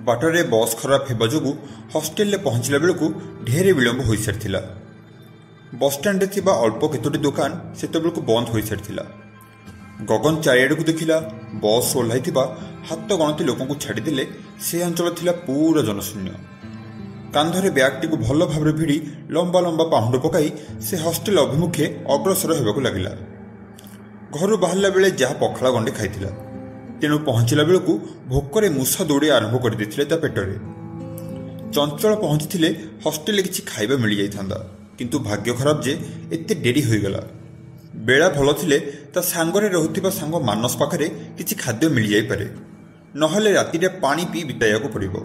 बाटरे बस खराब होगा जो हस्टेल पहुंचला बेलू ढेर विलंब हो सारी बसस्टाण्ड अल्प केतोटी दुकान से बंद हो सारी गगन चारिआड़ को देखला बस ओह्ल हाथ गणति लोक छाड़देले से अंचल थिला पूरा जनशून्य। कांधरे ब्यागटी को भल भाव भिड़ी लंबा लंबा पाहुंड पकाई से हस्टेल अभिमुखे अग्रसर होगा लगिला। घर बाहरला बेले जहाँ पखाला गंडे खाइथिला तेणु पहुंचला बेलू भोकरे मूसा दौड़ी आरंभ कर देते पेटरे। चंचल पहुंची हस्टेल किसी खाइबा मिल जाइथांदा किंतु भाग्य खराब जे एते डेरी होइगला। बेला भल थिले ता सांगरे रहुथिबा सांग मानस पाखरे किछि खाद्य मिल जाई पारे नहले रातिरे पानी पी बिताया को पड़िबो।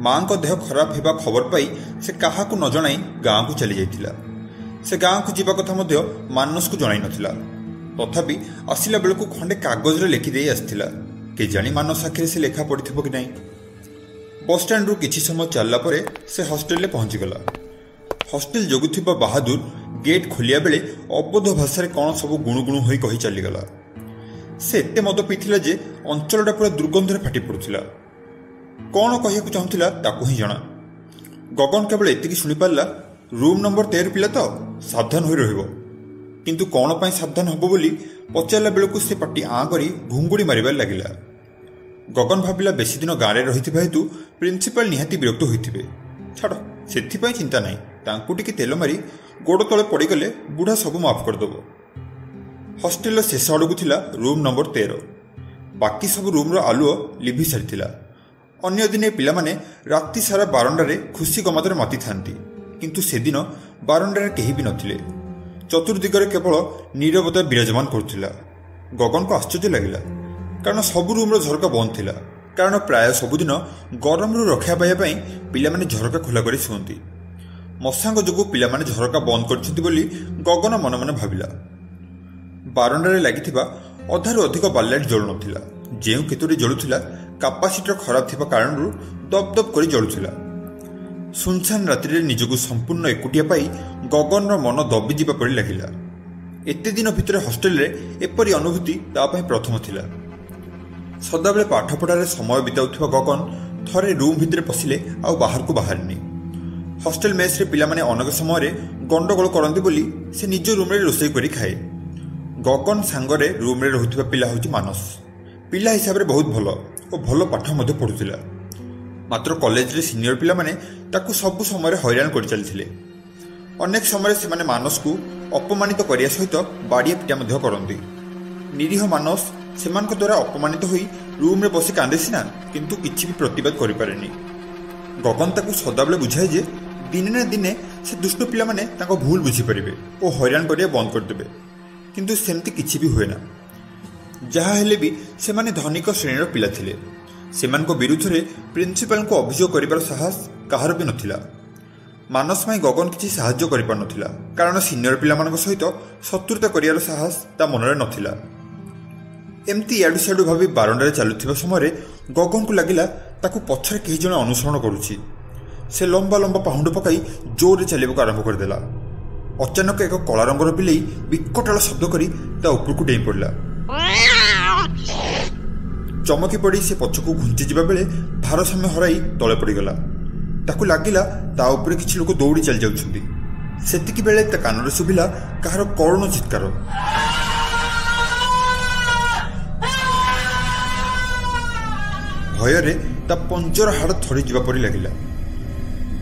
मां को देह खराब हेबा खबर पाई से काहाकू न जणाई गाँ को चली जाइथिला। से गाँ को जीवा कथा मध्य मानस को जणाई नथिला तथापि आसिला बेलू खंडे कागज रे लिखि देई आस्थिला के जानी मानस आखिरे से लेखा पड़िथिबो कि नहीं। बस स्टैंड रु किछि समय चलला परे से हॉस्टेल ले पहुंची गला। हॉस्टेल जगुथिबा बहादुर गेट खोलिया बेले अबोध भाषा कौन सब गुणुगुणु होई कही चलीगला। से एते मद पीथिला जे अंचलटा पूरा दुर्गंधरे फाटी पड़ुथिला। कौन कहू चाहूला ताकू ही जना। गगन केवल एतिकी शुणी पारला रूम नंबर 13 पिला तो सावधान हो रहिबो किंतु कौन पाई सावधान हबो बोली पचारला बेलू से पाटी आँ करी घुंगुड़ी मारिबार लागिला। गगन भाविला बेसी दिन गाँव रही हेतु प्रिंसिपाल निहाती विरक्त होइथिबे। छाड़ से चिंता नहीं तांकु टिके तेल मारी गोड़ तले पड़गले बुढ़ा सब माफ करदेव। हस्टेल शेष आड़ को थिला रूम नंबर 13। बाकी सब रूम्र आलुओ लिभि सारी। अन्य दिने पिला माने राति सारा बारंडारे खुशी गमादरे माति थांती किंतु से दिन बारंडारे केही भी नथिले। चतुर्दिगरे केवल नीरवता विराजमान करुथिला। गगन को आश्चर्य लगिला कारण सब रूम्र झरका बंद थिला कारण प्राय सबुदिन गरम रक्षा पाइबा पिला माने झरका खोला करी शुअंती। मशांग जो पिला माने झरका बंद करछंती बोली गगन मन मन भाविला। बारंडारे लागिथिबा अधारु अधिक बालाइट जळु नथिला। जेउ केतोटी जळुथिला कैपेसिटर खराब थिबा कारणरु दबदब करी जळुथिला। सुनसान रात्रि निजको संपूर्ण एकुटिया पाई गगन मन दबी जीवा पड़ी लगिला। एते दिन भितर हॉस्टेल रे एपरी अनुभूति ता पई प्रथम थिला। सदाबेले पाठपढ़ारे समय बिताउथिबा गगन थरे रूम भितर पसिले आ बाहर को बाहरनी। हॉस्टेल मेस रे पिला माने अनेक समय रे गंडगोल करंती बोली से निज रूम रे रोसई करी खाए। गगन सांगरे रूम रे रहुथिबा पिला होची मानस। पिला हिसाब रे बहुत भलो और भलो पाठ मध्ये पढुथिला मात्र कॉलेज रे सीनियर पिला माने ताकू सब समय रे हैरान कर चलथिले। अनेक समय से माने मानस को अपमानित करिया सहित बाड़िया पिटा मध्ये करंती। निरीह मानस सेमानक द्वारा अपमानित होई रूम रे बसी कांदे सिना किंतु किछि भी प्रतिवाद करि पारेनी। गगन ताकू सदाबले बुझाए जे दिने ना दिने से दुष्ट पिला माने ताको भूल बुझी परिबे और हैरान करिया बंद कर देबे किंतु सेमती किछि भी हुए ना। जहा हेले भी से माने धनिक श्रेणीर पिला थिले। सेमानक विरुद्ध रे प्रिंसिपल को अभियोग करिबार साहस काहार भी नथिला। मानस माई गगन किछि साहाय्य करि पार नथिला कारण सीनियर पिला मानक सहित शत्रुता करियार साहस ता मनरे नथिला। एमती याडू साडू भावी बारंडारे चलुथिबा समय गगन को लागिला ताकू पछरे केही जण अनुसरण करुछि। से लंबा लंबा पाहुंड पकाई जोर चलवाक आरंभ करदेला। अचानक एक कला रंगर बिलेई विकटाल शब्द करी ता उपरकू डेई पड़ला। चमकी पड़ी से पछकू घुंची जिबा बेले भारसाम्य हराई तले पड़गला। ताकू लागिला ता उपरे किछि लोक दौड़ी चली जाउछंती। सेतिकी बेले ता कानरे सुबिला कहार करुण चित्कार। भୟରେ ता पंजर हाड़ थरी जीवा परी लागिला।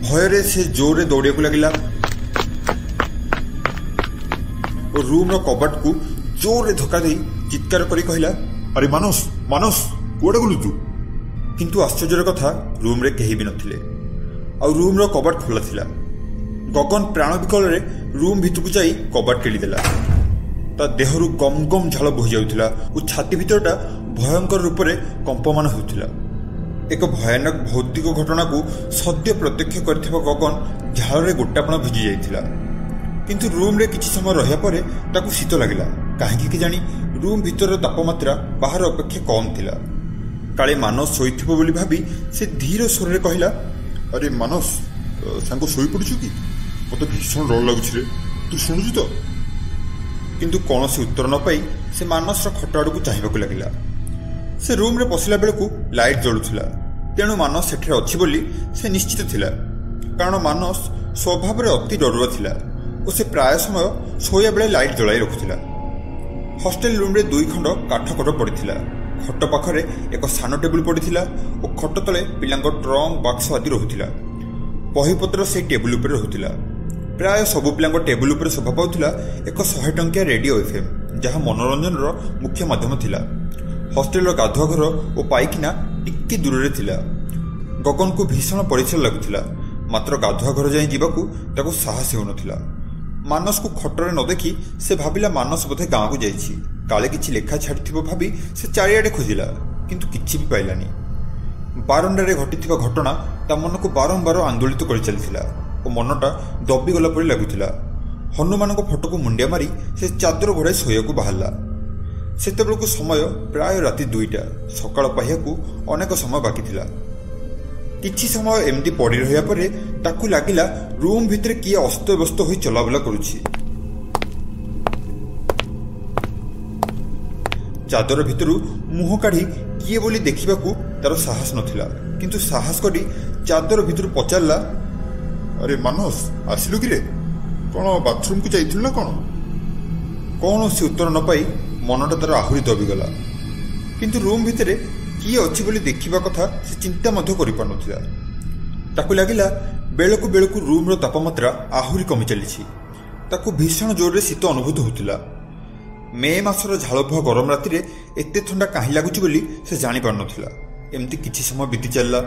भୟରେ से जोरे दौड़िया को लगिला और रूम रो कबाट को जोरे धक्का दे चित्कार करी कहला, अरे मानस मानस कुआडे गलु तू। किंतु आश्चर्यर कथा रूम रे केही भी नथिले आ रूम रो कबाट खोला थिला। गगन प्राण विकल रे रूम भितर को जाई कबाट केली देला। ता देहरु गम गम झाल बोहि जाउथिला और छाती भितरटा भयंकर रूप रे कंपमान होउथिला। एक भयानक भौतिक घटना को सद्य प्रत्यक्ष करथिबा गगन झाल रे गोटापण भिजी जाइथिला। किंतु रूम रे किछि समय रहिया परे ताकू शीत लागिला। काहेकि कि जानी रूम भितर तापमात्रा बाहर अपेक्षा कम थिला। काले मानस सोइथिबो बोली भाबी से धीर स्वर रे कहला, अरे मानस सांगो सोई पड़छु कि मते भीषण डर लागुछ रे, तू सुनुछु तो। किंतु कौन से उत्तर न पाई से मानस खट आड़ को चाहिए लगिला। से रूम रे पशिला बेलू लाइट जलुला ତେଣୁ ମାନସ ସେଠାରେ ଅଛି ବୋଲି ସେ ନିଶ୍ଚିତ ଥିଲା, କାରଣ ମାନସ ସ୍ୱଭାବରେ ଅତି ଡରୁଆ ଥିଲା ଓ ସେ ପ୍ରାୟ ସମୟ ଶୋଇବା ବେଳେ ଲାଇଟ୍ ଜଳାଇ ରଖୁଥିଲା। ହଷ୍ଟେଲ ରୁମ୍ରେ 2 ଖଣ୍ଡ କାଠ ଖଟ ପଡ଼ିଥିଲା। ଖଟ ପାଖରେ ଏକ ସାନ ଟେବୁଲ ପଡ଼ିଥିଲା ଓ ଖଟ ତଳେ ପିଲାଙ୍କ ଟ୍ରଙ୍କ ବାକ୍ସ ଆଦି ରହୁଥିଲା। ବହିପତ୍ର ସେହି ଟେବୁଲ ଉପରେ ରହୁଥିଲା। ପ୍ରାୟ ସବୁ ପିଲାଙ୍କ ଟେବୁଲ ଉପରେ ଶୋଭା ପାଉଥିଲା ଏକ 100 ଟଙ୍କିଆ ରେଡିଓ FM, ଯାହା ମନୋରଞ୍ଜନର ମୁଖ୍ୟ ମାଧ୍ୟମ ଥିଲା। ହଷ୍ଟେଲର ଗାଧୁଆ ଘର ଓ ପାଇଖାନା ଟିକେ ଦୂରରେ ଥିଲା। ଗଗନକୁ ଭୀଷଣ ପରିଶ୍ରମ ଲାଗୁଥିଲା, ମାତ୍ର ଗାଧୁଆ ଘର ଯାଇ ଯିବାକୁ ତାକୁ ସାହସ ହେଉନଥିଲା। ମାନସକୁ ଖଟରେ ନ ଦେଖି ସେ ଭାବିଲା ମାନସ ବୋଧେ ଗାଁକୁ ଯାଇଛି। କାଳେ କିଛି ଲେଖା ଛାଡ଼ିଥିବ ଭାବି ସେ ଚାରିଆଡ଼େ ଖୋଜିଲା, କିନ୍ତୁ କିଛି ବି ପାଇଲାନି। ବାରଣ୍ଡାରେ ଘଟିଥିବା ଘଟଣା ତା ମନକୁ ବାରମ୍ବାର ଆନ୍ଦୋଳିତ କରିଚାଲିଥିଲା ଓ ମନଟା ଦବିଗଲା ପରି ଲାଗୁଥିଲା। ହନୁମାନଙ୍କ ଫଟୋକୁ ମୁଣ୍ଡିଆ ମାରି ସେ ଚାଦର ଘୋଡ଼ାଇ ଶୋଇବାକୁ ବାହାରିଲା। ସେତେବେଳକୁ ସମୟ ପ୍ରାୟ ରାତି 2ଟା। ସକାଳ ପାହିବାକୁ ଅନେକ ସମୟ ବାକି ଥିଲା। କିଛି ସମୟ ଏମିତି ପଡ଼ି ରହିବା ପରେ ତାକୁ ଲାଗିଲା ରୁମ୍ ଭିତରେ କିଏ ଅସ୍ତବ୍ୟସ୍ତ ହୋଇ ଚଲାବୁଲା କରୁଛି। ଚାଦର ଭିତରୁ ମୁହଁ କାଢ଼ି କିଏ ବୋଲି ଦେଖିବାକୁ ତାର ସାହସ ନଥିଲା, କିନ୍ତୁ ସାହସ କରି ଚାଦର ଭିତରୁ ପଚାରିଲା, ଆରେ ମାନସ, ଆସିଲୁ କିରେ? କ'ଣ ବାଥରୁମକୁ ଯାଇଥିଲୁ ନା କ'ଣ? କୌଣସି ଉତ୍ତର ନ ପାଇ ମନଟା ତାର ଆହୁରି ଦବିଗଲା। କିନ୍ତୁ ରୁମ୍ ଭିତରେ କିଏ ଅଛି ବୋଲି ଦେଖିବା କଥା ସେ ଚିନ୍ତା ମଧ୍ୟ କରିପାରୁନଥିଲା। ତାକୁ ଲାଗିଲା ବେଳକୁ ବେଳକୁ ରୁମ୍ର ତାପମାତ୍ରା ଆହୁରି କମି ଚାଲିଛି। ତାକୁ ଭୀଷଣ ଜୋରରେ ଶୀତ ଅନୁଭୂତ ହେଉଥିଲା। ମେ ମାସର ଝାଳବୁହା ଗରମ ରାତିରେ ଏତେ ଥଣ୍ଡା କାହିଁ ଲାଗୁଛି ବୋଲି ସେ ଜାଣିପାରୁନଥିଲା। ଏମିତି କିଛି ସମୟ ବିତି ଚାଲିଲା।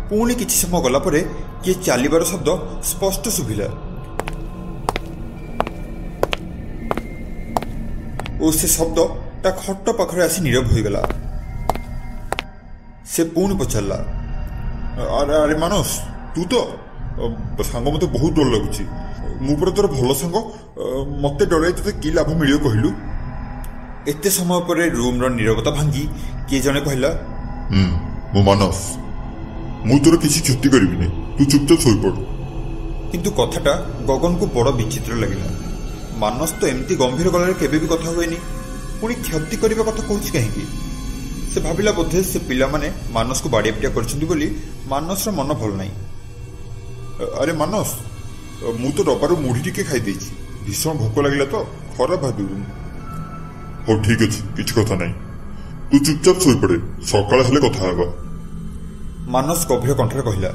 ପୁଣି କିଛି ସମୟ ଗଲା ପରେ କିଏ ଚାଲିବାର ଶବ୍ଦ ସ୍ପଷ୍ଟ ଶୁଭିଲା ଓ ସେ ଶବ୍ଦ ତା ଖଟ ପାଖରେ ଆସି ନୀରବ ହୋଇଗଲା। ସେ ପୁଣି ପଚାରିଲା, ଆରେ ମାନସ, ତୁ ତ? ସାଙ୍ଗ, ମୋତେ ବହୁତ ଡର ଲାଗୁଛି। ମୁଁ ପୁରା ତୋର ଭଲ ସାଙ୍ଗ, ମୋତେ ଡରାଇ ତୋତେ କି ଲାଭ ମିଳିବ କହିଲୁ? ଏତେ ସମୟ ପରେ ରୁମ୍ର ନୀରବତା ଭାଙ୍ଗି କିଏ ଜଣେ କହିଲା, ମୁଁ ମାନସ, ମୁଁ ତୋର କିଛି କ୍ଷତି କରିବିନି, ତୁ ଚୁପଚାପ ଶୋଇପଡ଼। କିନ୍ତୁ କଥାଟା ଗଗନକୁ ବଡ଼ ବିଚିତ୍ର ଲାଗିଲା। ମାନସ ତ ଏମିତି ଗମ୍ଭୀର ଗଳାରେ କେବେ ବି କଥା ହୁଏନି, ପୁଣି କ୍ଷତି କରିବା କଥା କହୁଛି କାହିଁକି? ସେ ଭାବିଲା ବୋଧେ ସେ ପିଲାମାନେ ମାନସକୁ ବାଡ଼ିଆ ପିଟିଆ କରିଛନ୍ତି ବୋଲି ମାନସର ମନ ଭଲ ନାହିଁ। ଆରେ ମାନସ, ମୁଁ ତ ଡବାରୁ ମୁଢ଼ି ଟିକେ ଖାଇଦେଇଛି, ଭୀଷଣ ଭୋକ ଲାଗିଲା ତ, ଖରାପ ଭାବିବୁନି। ହଉ ଠିକ୍ ଅଛି, କିଛି କଥା ନାହିଁ, ତୁ ଚୁପଚାପ ଶୋଇପଡ଼େ, ସକାଳ ହେଲେ କଥା ହେବା, ମାନସ ଗଭୀର କଣ୍ଠରେ କହିଲା।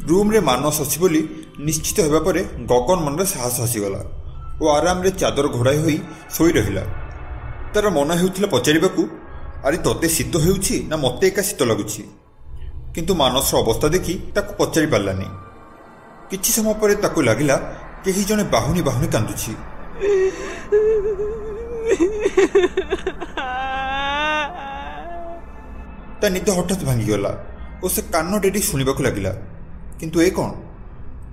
ରୁମ୍ରେ ମାନସ ଅଛି ବୋଲି ନିଶ୍ଚିତ ହେବା ପରେ ଗଗନ ମନରେ ସାହସ ଆସିଗଲା ଓ ଆରାମରେ ଚାଦର ଘୋଡ଼ାଇ ହୋଇ ଶୋଇ ରହିଲା। ତାର ମନ ହେଉଥିଲା ପଚାରିବାକୁ, ଆରେ ତତେ ଶୀତ ହେଉଛି ନା ମୋତେ ଏକା ଶୀତ ଲାଗୁଛି? କିନ୍ତୁ ମାନସର ଅବସ୍ଥା ଦେଖି ତାକୁ ପଚାରି ପାରିଲାନି। କିଛି ସମୟ ପରେ ତାକୁ ଲାଗିଲା କେହି ଜଣେ ବାହୁନି ବାହୁନି କାନ୍ଦୁଛି। ତା ନିଦ ହଠାତ୍ ଭାଙ୍ଗିଗଲା ଓ ସେ କାନ ଡେରି ଶୁଣିବାକୁ ଲାଗିଲା। କିନ୍ତୁ ଏ କ'ଣ?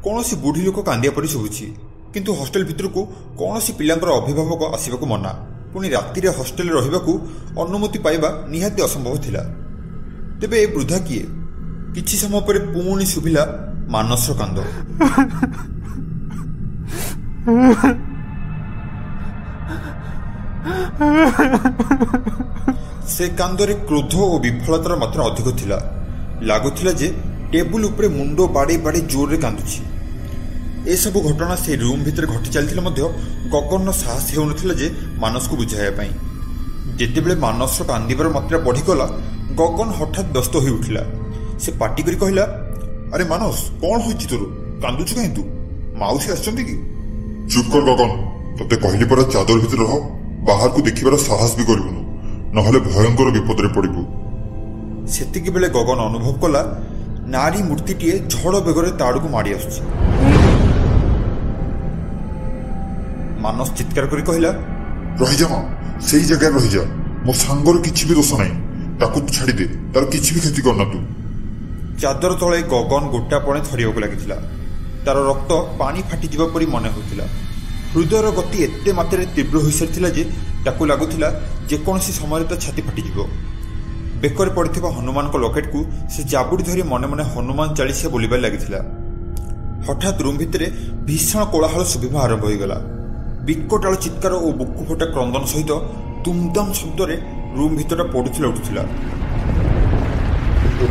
କୌଣସି ବୁଢ଼ୀ ଲୋକ କାନ୍ଦିବା ପରି ଶୁଭୁଛି। କିନ୍ତୁ ହଷ୍ଟେଲ ଭିତରକୁ କୌଣସି ପିଲାଙ୍କର ଅଭିଭାବକ ଆସିବାକୁ ମନା। ପୁଣି ରାତିରେ ହଷ୍ଟେଲରେ ରହିବାକୁ ଅନୁମତି ପାଇବା ନିହାତି ଅସମ୍ଭବ ଥିଲା। ତେବେ ଏ ବୃଦ୍ଧା କିଏ? କିଛି ସମୟ ପରେ ପୁଣି ଶୁଭିଲା ମାନସର କାନ୍ଦ। ସେ କାନ୍ଦରେ କ୍ରୋଧ ଓ ବିଫଳତାର ମାତ୍ରା ଅଧିକ ଥିଲା। ଲାଗୁଥିଲା ଯେ ଟେବୁଲ ଉପରେ ମୁଣ୍ଡ ବାଡ଼େଇ ବାଡ଼େଇ ଜୋରରେ କାନ୍ଦୁଛି। ଏସବୁ ଘଟଣା ସେ ରୁମ୍ ଭିତରେ ଘଟି ଚାଲିଥିଲେ ମଧ୍ୟ ଗଗନର ସାହସ ହେଉନଥିଲା ଯେ ମାନସକୁ ବୁଝାଇବା ପାଇଁ। ଯେତେବେଳେ ମାନସର କାନ୍ଦିବାର ମାତ୍ରା ବଢ଼ିଗଲା, ଗଗନ ହଠାତ୍ ବ୍ୟସ୍ତ ହୋଇ ଉଠିଲା। ସେ ପାଟି କରି କହିଲା, ଆରେ ମାନସ, କ'ଣ ହୋଇଛି ତୋର? କାନ୍ଦୁଛୁ କାହିଁ ତୁ? ମାଉସୀ ଆସିଛନ୍ତି କି? ଚୁପ୍ କର ଗଗନ, ତତେ କହିଲି ପରା ଚାଦର ଭିତରେ ରହ, ବାହାରକୁ ଦେଖିବାର ସାହସ ବି କରିବୁନୁ, ନହେଲେ ଭୟଙ୍କର ବିପଦରେ ପଡ଼ିବୁ। ସେତିକିବେଳେ ଗଗନ ଅନୁଭବ କଲା ନାରୀ ମୂର୍ତ୍ତିଟିଏ ଝଡ଼ ବେଗରେ ତା ଆଡ଼କୁ ମାଡ଼ି ଆସୁଛି। ମାନସ ଚିତ୍କାର କରି କହିଲା, ରହିଯା ମା, ସେଇ ଜାଗାରେ ରହିଯା, ମୋ ସାଙ୍ଗର କିଛି ବି ଦୋଷ ନାହିଁ, ତାକୁ ତୁ ଛାଡ଼ିଦେ, ତାର କିଛି ବି କ୍ଷତି କରନା ତୁ। ଚାଦର ତଳେ ଗଗନ ଗୋଟାପଣେ ଥରିବାକୁ ଲାଗିଥିଲା। ତାର ରକ୍ତ ପାଣି ଫାଟିଯିବା ପରି ମନେ ହେଉଥିଲା। ହୃଦୟର ଗତି ଏତେ ମାତ୍ରାରେ ତୀବ୍ର ହୋଇସାରିଥିଲା ଯେ ତାକୁ ଲାଗୁଥିଲା ଯେକୌଣସି ସମୟରେ ତା ଛାତି ଫାଟିଯିବ। ବେକରେ ପଡ଼ିଥିବା ହନୁମାନଙ୍କ ଲକେଟକୁ ସେ ଜାବୁଡ଼ି ଧରି ମନେ ମନେ ହନୁମାନ ଚାଳିଶା ବୋଲିବାରେ ଲାଗିଥିଲା। ହଠାତ୍ ରୁମ୍ ଭିତରେ ଭୀଷଣ କୋଳାହଳ ଶୁଭିବା ଆରମ୍ଭ ହୋଇଗଲା। ବିକଟାଳ ଚିତ୍କାର ଓ ବୁକୁ ଫଟା କ୍ରନ୍ଦନ ସହିତ ଦୁମଦାମ ଶବ୍ଦରେ ରୁମ୍ ଭିତରଟା ପଡ଼ୁଥିଲା ଉଠୁଥିଲା। ମାନସ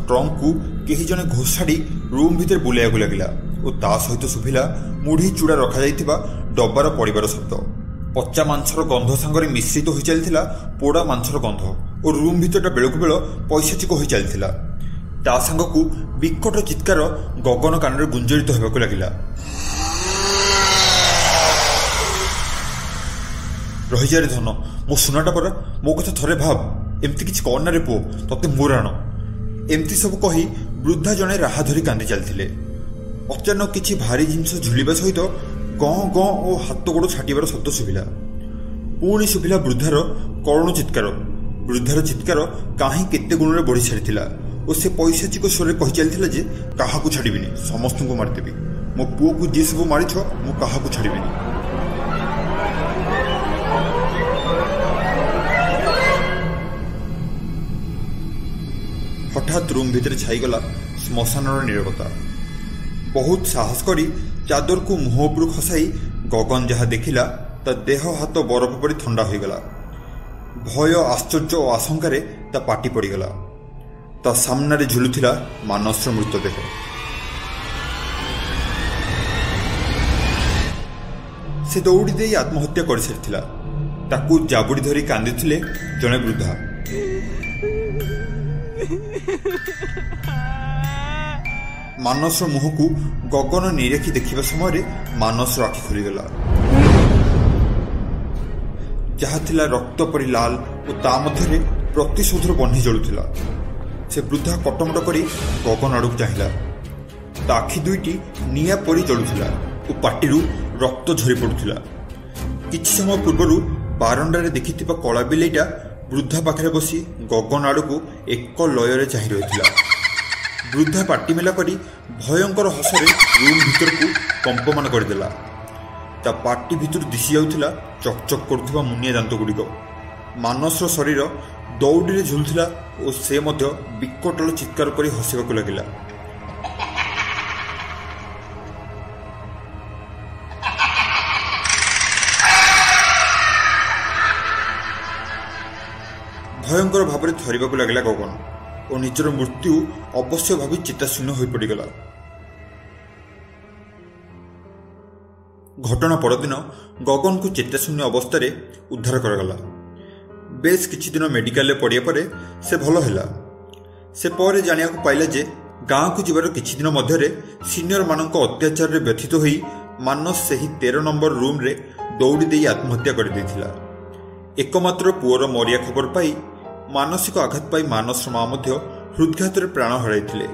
ଟ୍ରଙ୍କକୁ କେହି ଜଣେ ଘୋଷାଡ଼ି ରୁମ୍ ଭିତରେ ବୁଲେଇବାକୁ ଲାଗିଲା ଓ ତା ସହିତ ଶୁଭିଲା ମୁଢ଼ି ଚୂଡ଼ା ରଖାଯାଇଥିବା ଡବାର ପଡ଼ିବାର ଶବ୍ଦ। ପଚା ମାଂସର ଗନ୍ଧ ସାଙ୍ଗରେ ମିଶ୍ରିତ ହୋଇ ଚାଲିଥିଲା ପୋଡ଼ା ମାଂସର ଗନ୍ଧ ଓ ରୁମ୍ ଭିତରଟା ବେଳକୁ ବେଳ ପୈଶାଚିକ ହୋଇ ଚାଲିଥିଲା। ତା ସାଙ୍ଗକୁ ବିକଟ ଚିତ୍କାର ଗଗନ କାନରେ ଗୁଞ୍ଜରିତ ହେବାକୁ ଲାଗିଲା। ରହିଯାରେ ଧନ, ମୋ ସୁନାଟା ପରା, ମୋ କଥା ଥରେ ଭାବ, ଏମିତି କିଛି କରନାରେ ପୁଅ, ତତେ ମୋରାଣ। ଏମିତି ସବୁ କହି ବୃଦ୍ଧା ଜଣେ ରାହା ଧରି କାନ୍ଦି ଚାଲିଥିଲେ। ଅଚାନକ କିଛି ଭାରି ଜିନିଷ ଝୁଲିବା ସହିତ ଗଁ ଗଁ ଓ ହାତ ଗୋଡ଼ ଛାଟିବାର ଶବ୍ଦ ଶୁଭିଲା। ପୁଣି ଶୁଭିଲା ବୃଦ୍ଧାର କରୁଣ ଚିତ୍କାର। ବୃଦ୍ଧାର ଚିତ୍କାର କାହିଁ କେତେ ଗୁଣରେ ବଢ଼ି ସାରିଥିଲା ଓ ସେ ପୈଶାଚିକ ସ୍ୱରରେ କହି ଚାଲିଥିଲା ଯେ କାହାକୁ ଛାଡ଼ିବିନି, ସମସ୍ତଙ୍କୁ ମାରିଦେବି। ମୋ ପୁଅକୁ ଯିଏ ସବୁ ମାରିଛ ମୁଁ କାହାକୁ ଛାଡ଼ିବିନି। ହଠାତ୍ ରୁମ୍ ଭିତରେ ଛାଇଗଲା ଶ୍ମଶାନର ନୀରବତା। ବହୁତ ସାହସ କରି ଚାଦରକୁ ମୁହଁ ଉପରୁ ଖସାଇ ଗଗନ ଯାହା ଦେଖିଲା ତା ଦେହ ହାତ ବରଫ ପରି ଥଣ୍ଡା ହୋଇଗଲା। ଭୟ, ଆଶ୍ଚର୍ଯ୍ୟ ଓ ଆଶଙ୍କାରେ ତା ପାଟି ପଡ଼ିଗଲା। ତା ସାମ୍ନାରେ ଝୁଲୁଥିଲା ମାନସର ମୃତଦେହ। ସେ ଦୌଡ଼ି ଦେଇ ଆତ୍ମହତ୍ୟା କରିସାରିଥିଲା। ତାକୁ ଜାବୁଡ଼ି ଧରି କାନ୍ଦିଥିଲେ ଜଣେ ବୃଦ୍ଧା। ମାନସର ମୁହଁକୁ ଗଗନ ନିରେଖି ଦେଖିବା ସମୟରେ ମାନସର ଆଖି ଖୋଲିଗଲା। ଯାହା ଥିଲା ରକ୍ତ ପରି ଲାଲ ଓ ତା ମଧ୍ୟରେ ପ୍ରତିଶୋଧର ବହ୍ନି ଜଳୁଥିଲା। ସେ ବୃଦ୍ଧା କଟମଟ କରି ଗଗନ ଆଡ଼କୁ ଚାହିଁଲା। ତା ଆଖି ଦୁଇଟି ନିଆଁ ପରି ଜଳୁଥିଲା ଓ ପାଟିରୁ ରକ୍ତ ଝରି ପଡ଼ୁଥିଲା। କିଛି ସମୟ ପୂର୍ବରୁ ବାରଣ୍ଡାରେ ଦେଖିଥିବା କଳା ବିଲେଇଟା ବୃଦ୍ଧା ପାଖରେ ବସି ଗଗନ ଆଡ଼କୁ ଏକ ଲୟରେ ଚାହିଁ ରହିଥିଲା। ବୃଦ୍ଧା ପାଟି ମେଲା କରି ଭୟଙ୍କର ହସରେ ରୁମ୍ ଭିତରକୁ କମ୍ପମାନ କରିଦେଲା। ତା ପାଟି ଭିତରୁ ଦିଶି ଯାଉଥିଲା ଚକଚକ୍ କରୁଥିବା ମୁନିଆ ଦାନ୍ତଗୁଡ଼ିକ। ମାନସର ଶରୀର ଦୌଡ଼ିରେ ଝୁଲୁଥିଲା ଓ ସେ ମଧ୍ୟ ବିକଟଳ ଚିତ୍କାର କରି ହସିବାକୁ ଲାଗିଲା। ଭୟଙ୍କର ଭାବରେ ଥରିବାକୁ ଲାଗିଲା ଗଗନ ଓ ନିଜର ମୃତ୍ୟୁ ଅବଶ୍ୟ ଭାବି ଚିତାଶୂନ୍ୟ ହୋଇପଡ଼ିଗଲା। ଘଟଣା ପରଦିନ ଗଗନକୁ ଚେତାଶୂନ୍ୟ ଅବସ୍ଥାରେ ଉଦ୍ଧାର କରାଗଲା। ବେଶ କିଛି ଦିନ ମେଡିକାଲରେ ପଡ଼ିବା ପରେ ସେ ଭଲ ହେଲା। ସେ ପରେ ଜାଣିବାକୁ ପାଇଲା ଯେ ଗାଁକୁ ଯିବାର କିଛି ଦିନ ମଧ୍ୟରେ ସିନିୟରମାନଙ୍କ ଅତ୍ୟାଚାରରେ ବ୍ୟଥିତ ହୋଇ ମାନସ ସେହି 13 ନମ୍ବର ରୁମ୍ରେ ଦୌଡ଼ି ଦେଇ ଆତ୍ମହତ୍ୟା କରିଦେଇଥିଲା। ଏକମାତ୍ର ପୁଅର ମରିଆ ଖବର ପାଇ ମାନସିକ ଆଘାତ ପାଇ ମାନସର ମା ମଧ୍ୟ ହୃଦଘାତରେ ପ୍ରାଣ ହରାଇଥିଲେ।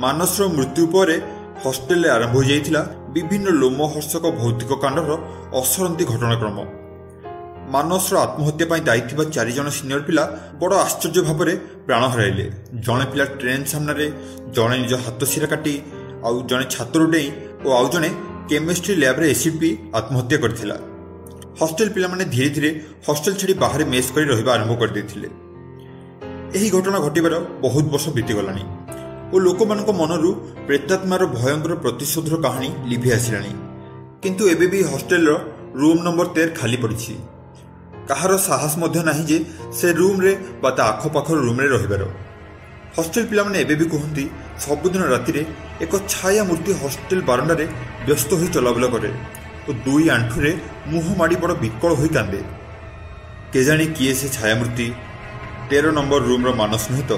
ମାନସର ମୃତ୍ୟୁ ପରେ ହଷ୍ଟେଲରେ ଆରମ୍ଭ ହୋଇଯାଇଥିଲା ବିଭିନ୍ନ ଲୋମହର୍ଷକ ଭୌତିକ କାଣ୍ଡର ଅସରନ୍ତି ଘଟଣାକ୍ରମ। ମାନସର ଆତ୍ମହତ୍ୟା ପାଇଁ ଦାୟୀ ଥିବା 4 ଜଣ ସିନିୟର ପିଲା ବଡ଼ ଆଶ୍ଚର୍ଯ୍ୟ ଭାବରେ ପ୍ରାଣ ହରାଇଲେ। ଜଣେ ପିଲା ଟ୍ରେନ୍ ସାମ୍ନାରେ, ଜଣେ ନିଜ ହାତ ଶିରା କାଟି, ଆଉ ଜଣେ ଛାତରୁ ଡେଇଁ ଓ ଆଉ ଜଣେ କେମିଷ୍ଟ୍ରି ଲ୍ୟାବ୍ରେ ଏସିଡ୍ ପିଇ ଆତ୍ମହତ୍ୟା କରିଥିଲା। ହଷ୍ଟେଲ ପିଲାମାନେ ଧୀରେ ଧୀରେ ହଷ୍ଟେଲ ଛାଡ଼ି ବାହାରେ ମେସ୍ କରି ରହିବା ଆରମ୍ଭ କରିଦେଇଥିଲେ। ଏହି ଘଟଣା ଘଟିବାର ବହୁତ ବର୍ଷ ବିତିଗଲାଣି ଓ ଲୋକମାନଙ୍କ ମନରୁ ପ୍ରେତାତ୍ମାର ଭୟଙ୍କର ପ୍ରତିଶୋଧର କାହାଣୀ ଲିଭି ଆସିଲାଣି। କିନ୍ତୁ ଏବେ ବି ହଷ୍ଟେଲର ରୁମ୍ ନମ୍ବର 13 ଖାଲି ପଡ଼ିଛି। କାହାର ସାହସ ମଧ୍ୟ ନାହିଁ ଯେ ସେ ରୁମ୍ରେ ବା ତା ଆଖପାଖର ରୁମ୍ରେ ରହିବାର। ହଷ୍ଟେଲ ପିଲାମାନେ ଏବେ ବି କୁହନ୍ତି ସବୁଦିନ ରାତିରେ ଏକ ଛାୟା ମୂର୍ତ୍ତି ହଷ୍ଟେଲ ବାରଣ୍ଡାରେ ବ୍ୟସ୍ତ ହୋଇ ଚଲାବୁଲା କରେ ଓ 2 ଆଣ୍ଠୁରେ ମୁହଁ ମାଡ଼ି ବଡ଼ ବିକଳ ହୋଇ କାନ୍ଦେ। କେଜାଣି କିଏ ସେ ଛାୟାମୂର୍ତ୍ତି? 13 ନମ୍ବର ରୁମ୍ର ମାନସ ନୁହେଁ ତ?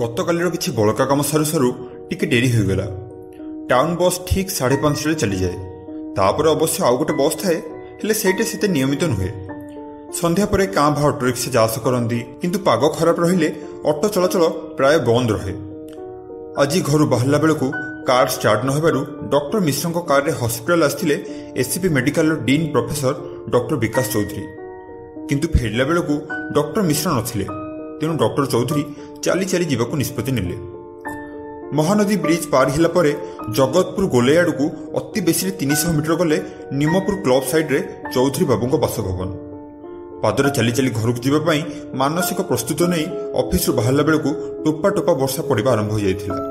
ଗତକାଲିର କିଛି ବଳକା କାମ ସାରୁ ସାରୁ ଟିକେ ଡେରି ହୋଇଗଲା। ଟାଉନ୍ ବସ୍ ଠିକ୍ 5:30ରେ ଚାଲିଯାଏ। ତାପରେ ଅବଶ୍ୟ ଆଉ ଗୋଟେ ବସ୍ ଥାଏ, ହେଲେ ସେଇଟା ସେତେ ନିୟମିତ ନୁହେଁ। ସନ୍ଧ୍ୟା ପରେ କାଁ ଭାଁ ଅଟୋରିକ୍ସା ଯା ଆସ କରନ୍ତି, କିନ୍ତୁ ପାଗ ଖରାପ ରହିଲେ ଅଟୋ ଚଳାଚଳ ପ୍ରାୟ ବନ୍ଦ ରହେ। ଆଜି ଘରୁ ବାହାରିଲା ବେଳକୁ कार स्टार्ट न हेबारु डॉक्टर मिश्र कार रे हॉस्पिटल आसिथिले SCB medical dean professor doctor Vikas Chaudhary. किंतु फेरला बेलू डॉक्टर मिश्र नथिले, तेणु डॉक्टर चौधरी चली चली जीवाकू निष्पत्ति नेले। महानदी ब्रिज पार हिला परे जगतपुर गोले आड़ू अति बेसी 300 मीटर गले निमपुर क्लब साइड रे चौधरी बाबू बासभवन। पादरे चली चली घर को जीवाई मानसिक प्रस्तुत नहीं ऑफिस बाहर बेलू टोपा टोपा वर्षा पड़ा आरंभ हो जाता।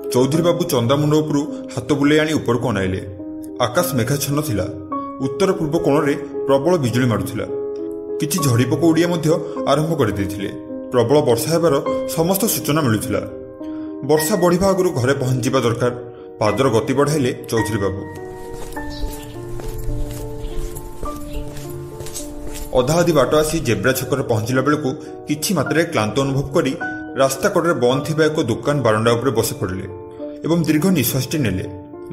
चौधरी बाबू चंदामुंड उपरू हाथ बुले आनी ऊपर को अनाइले। आकाश मेघाच्छन्न थिला। उत्तर पूर्व कोण रे प्रबल बिजुली मारुथिला। किछि झड़ीपोक उड़िया आरंभ कर देथिले। प्रबल वर्षा हेबार समस्त सूचना मिलुथिला। वर्षा बढ़िबा आगुरु घरे पहुंचीबा दरकार। पादर गति बढ़ाइले चौधरी बाबू। अधा अधि बाट आसी जेब्रा छक पहुंचला बेलू किछि मात्रा क्लांत अनुभव करी रास्ता कड़े बंद थिबा एक दुकान बारंडा उपरे बसी पड़े एवं दीर्घ निश्वासटी नेले।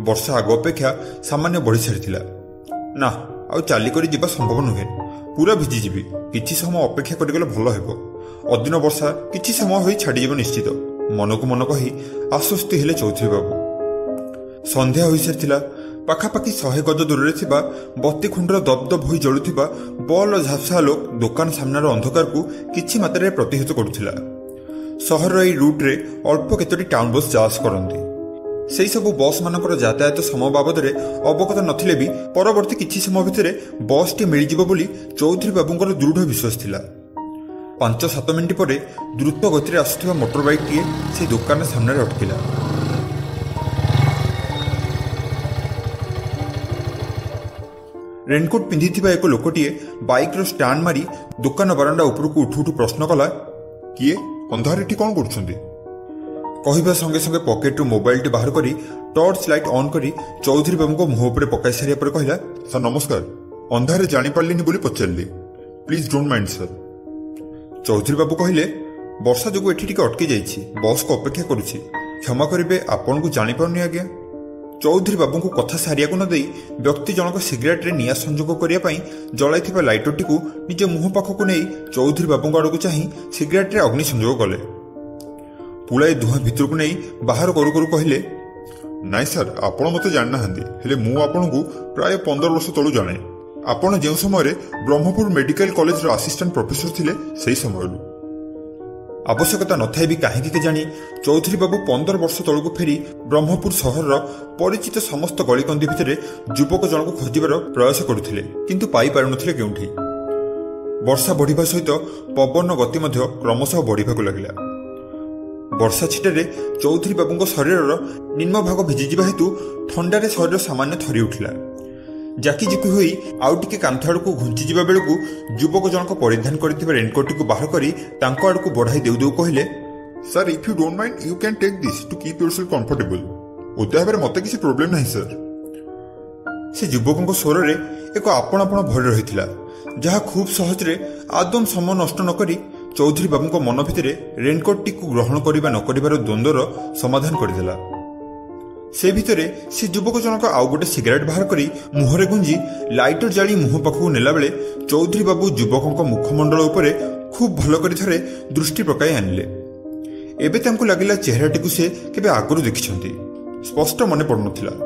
वर्षा आग अपेक्षा सामान्य बढ़ी सारी ना आउ चलिक जीवा संभव नुहे। पूरा भिजिजी किछि समय अपेक्षा करगले भल हेबो। अदिन वर्षा किछि समय होई छाड़ीज निश्चित मन को मन कही आश्वस्ति हेले चौधरी बाबू। संध्या हो सारी पाखापाखि 100 गज दूर थिबा बत्ती खुंडर दबदब हो जलुथिबा बल झापसा लोक दुकान सामनार अंधकार को किछि मात्रा प्रतिहत करुथिला। सहर रूट रे अल्प केतोटी टाउन बस जास करती। से सबु बस मानकर यातायात समय बाबद अवगत नथिले भी परवर्ती किछि समय भितर बस टी मिल जिवो बोली चौधरी बाबूंकर दृढ़ विश्वास थिला। 5-7 मिनिट पर द्रुत गति आसुथिबा मोटर बाइक टीए से दुकान सामने अटकिला। रेनकोट पिंधिथिबा एक लोकटीए बाइक रो स्टांड मारी दुकान बरांडा उपरकू उठू उठू प्रश्न कला, किए अंधार एटी कौन करुछंती? कहवा संगे संगे पॉकेट रू मोबाइल टी बाहर करी टॉर्च लाइट ऑन करी चौधरी बाबू को मुह पर पकाई सारिया पर कहला, सर नमस्कार, अंधारे जानी पारलिनी बोली पचारली, please don't mind sir. Chaudhary babu कहले, वर्षा जो एठी टिके अटकी जाइछि, बस को अपेक्षा करुछि, क्षमा करिवे आपन को जानी पारुनी आज्ञा। चौधरी बाबू को कथा सारिया को न देई व्यक्ति जनक सिगरेट रे निया संजोग करिया पई जलाइथिबा लाइटरटी को निज मुह पाखकु नै चौधरी बाबू आड़क चाही सिगरेट रे अग्नि संजोग कले। पुलाए धुआं भितर को नै बाहर करू करू कहले, नाई सर आपण मते जान नाहंदी, हेले मु आपण को प्राय 15 वर्ष तळु जाने। आपण जे समय ब्रह्मपुर मेडिकल कॉलेज रो असिस्टेंट प्रोफेसर थिले सेही समय आवश्यकता नथाई भी कहीं के जानी चौधरी बाबू 15 वर्ष तलू फेरी ब्रह्मपुर सहर परिचित समस्त गलिकंदी भितर युवक जनक खोजार प्रयास करुथिले, किंतु पाई पारुनथिले केउठी। वर्षा बढ़िबा सहित पवन गति मध्य क्रमशः बढ़िबाकु लागिला। वर्षा छिटारे चौधरी बाबूଙ୍କ शरीरर निम्न भाग भिजिजिबा हेतु ठंडारे शरीर सामान्य थरी उठिला। जाकी जिकी होई आउ टिके कांथ आड़कू घुंची जिबा बेलकू युवक जनक परिधान करथिबा रेनकोट को बाहर करी तांको आड़कू बढ़ाई देउ देउ कहिले, sir if you don't mind you can take this to keep yourself comfortable. ओते हेबार मते किसी प्रॉब्लम नाही सर। से युवकଙ୍କ स्वररे एक आपण आपण भर रहिथिला, जहा खूब सहज रे आदम समय नष्ट न करी चौधरी बाबूଙ୍କ मन भितरे रेनकोट टी को ग्रहण करिबा न करिबार द्वंद्वर समाधान करदेला। से भितरे से युवक जनक आउ गोटे सिगरेट बाहर करी मुहरे गुंजी लाइटर जाली मुह पाखक नेला बेले चौधरी बाबू युवकों मुखमंडल उपरे खूब भल करी थरे दृष्टि पकाई आनिले। एबे तांको लागिला चेहराटी को से केबे आगरु देखिछंती, स्पष्ट मने पड़नथिला।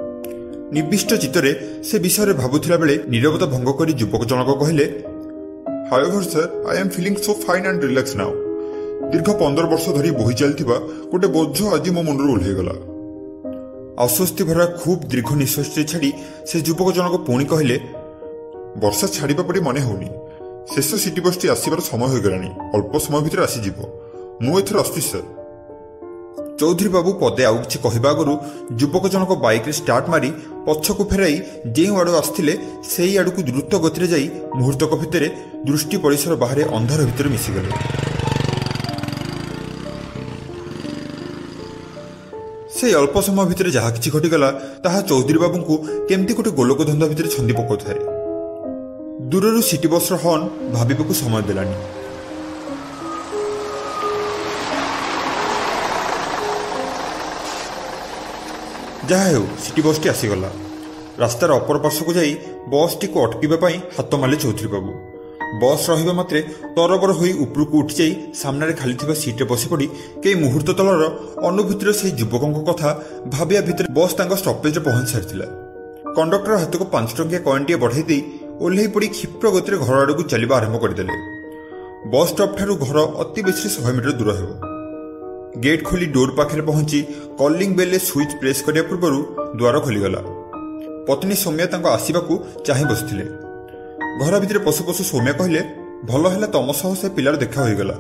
निविष्ट चित्तरे से विषय भाबुथिला बेले नीरवता भंग करी युवक जनक कहले, however sir I am feeling so fine and relax now. दीर्घ 15 वर्ष धरी बोही चलथिबा गोटे बोझ आज मो मुंडरू ओल्हे गला। आश्वस्ति भरा खूब दीर्घ निश्वास छाड़ी से युवक जनक पुणी कहले, वर्षा छाड़ा पड़ी मन होनी, शेष सिटी बस टी आसबार समय हो गलानी, अल्प समय भितर आसीजिव, मु एथर आसुची सर। चौधरी बाबू पदे आउ किछि कहबा आगरु युवक जनक बाइक रे स्टार्ट मारी पछकु फेराई जे आड़ू आसथिले सेही आड़ू द्रुत गति रे जाई मुहूर्तक भितरे दृष्टि परिसर बाहर अंधार भितर मिसिगले। से अल्प समय भितर जहा किछि घटिगला ताहा चौधरी बाबू को केमती गोटे गोलक धंदा भितर छंदी पकाउथाए। दूररू सिटी बस हर्न भाबिबाकू समय देलानी। जहा हेउ सिटी बस टी आसीगला। रास्तार अपर पार्श्व को जाई बस टी को अटकीबा पई हाथ माले चौधरी बाबू। बस रहिबा मात्रे तरबर होई उपरकू उठी जाई सामने खाली थिबा सीटे बसी पड़ी कई मुहूर्त तलर अनुभूतिर से युवकों कथा भाबिया भितर बस तांको स्टपेज पहुंच सारिथिला। कंडक्टर हाथ को 5 टंकिया कॉइनटीए बढ़ाई दे ओह्लई पड़ी क्षिप्र गति घर आड़क चलवा आरंभ करदे। बस स्टप ठारू घर अति बेसी 100 मीटर दूर हेब। गेट खोली डोर पाखे पहुंची कॉलिंग बेल स्विच प्रेस करने पूर्व द्वार खोलीगला। पत्नी सौम्या तांको आसिबाकू चाहि बसिथिले। घर भितर पशु पशु सौम्या कहले भल है तम सह से पिलार देखा होगला।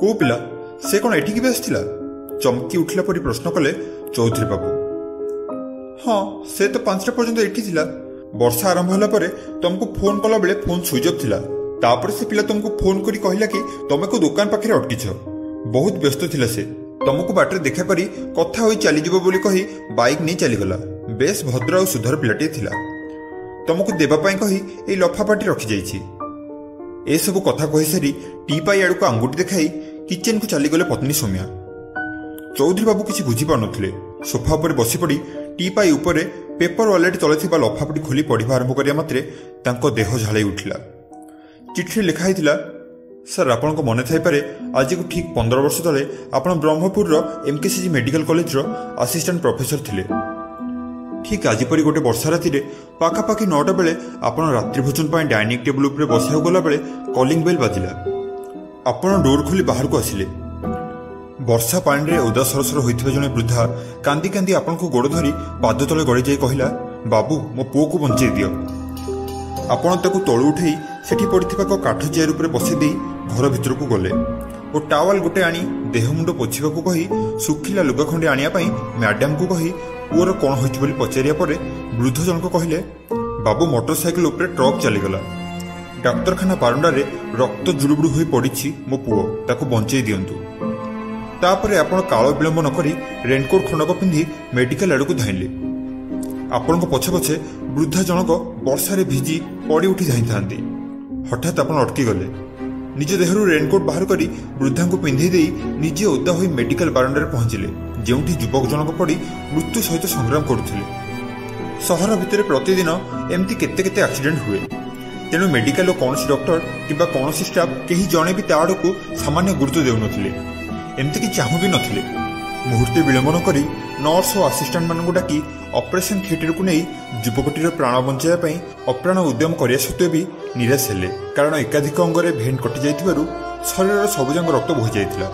को पिला से कौन एठिकी भी आसथिला? चमकी उठिला परी प्रश्न कले चौधरी बाबू। हाँ से तो 5टा पर्यंत एठी थिला। वर्षा आरंभ होला परे तुमको फोन कला बेले फोन स्विच ऑफ थिला। तापर से पिला तुमको फोन करी कहला कि तमे को दुकान पाखे अटकीछ। बहुत व्यस्त थिला से तुमको बाटर देखा करी कथा होई चली जीवो बोली कही बाइक नहीं चलीगला। बेस भद्र और सुधर पिलाटी थिला। तुमको देवाई कही ए लफापाटी रखी जाइछि। ए सब कथा कही सारी टीपाई आड़ को आंगुठी देखाई किचेन को चलीगले पत्नी सौम्या। चौधरी बाबू किसी बुझी पारुनथिले। सोफा पर बसी पड़ी टीपाई उपरे पेपर वालेट तले थिबा लफापाटी खोली पढ़िबा आरंभ करिया मात्रे तांको देह झालाई उठिला। चिठी लिखा हिथिला सर आपन को मने थाई पारे आज को ठीक 15 वर्ष तले आपन ब्रह्मपुर रो एमकेसीजी मेडिकल कॉलेज रो असिस्टेंट प्रोफेसर थिले। ठीक आज परी गोटे वर्षा राति रे पाखापाखि 9टा बेले आपन रात्रि भोजन पाई डाइनिंग टेबल उपरे बसिया गला बेले कॉलिंग बेल बाजिला। आपन डोर खोली बाहर को आसिले। वर्षा पानी रे ओदा सरसर होइथिबा जने वृद्धा कांदी कांदी आपन को गोड़ धरी पाद तले गड़ी जाई कहिला बाबू मो पुओ को बंचेई दियो। आपन ताकू तळु उठेई सेठी पड़िथिबा को काठ चेयर उपरे बसि देई घर भितर को गले और टावल गोटे आनी देह मुंड पोछिबा को कही सुखिला लुगा खंडे आनिया पई मैडम को कही पुअर कौन होइछि बोली पचारिया परे वृद्ध जनक कहले बाबू मोटरसाइकेल उपरे ट्रक चलीगला। डाक्तरखाना बारंडा रे रक्त जुड़ुबुड़ू होई पड़िछि मो पुओ ताकू बंचेई दियंतु। तापरे आपण काल विलंब न करी रेनकोट खंडक पिंधि मेडिकल आड़ को धाइले। आपण को पछे पछे वृद्धा जनक वर्षा रे भिजी पड़ी उठी जाई थांती। हठात आपण अटकी गले। निज देहरु रेनकोट बाहर करी वृद्धा को पिंधि देई निजे ओदा होई मेडिकल बारंडा रे पहुंचिले जेउठी युवक जनक पड़ी मृत्यु सहित संग्राम करुथिले। सहर भितर प्रतिदिन एमती केते केते एक्सीडेंट हुए। तेणु मेडिकल कौन डॉक्टर किंबा कौन स्टाफ कहीं जड़े भी ता आड़क सामान्य गुरुत्व देउनथिले। एमती कि चाहू भी नथिले। मुहूर्ते विलंब न करी नर्स और असिस्टेंट मानक डाकी ऑपरेशन थिएटर को नहीं युवकटीर प्राण बंचाइबा पई अप्राण उद्यम करिया सत्वे भी निराश हेले। कारण एकाधिक अंगरे भेन कटि जाइथिबारु शरीर सबुजांग रक्त बोहि जाइथिला।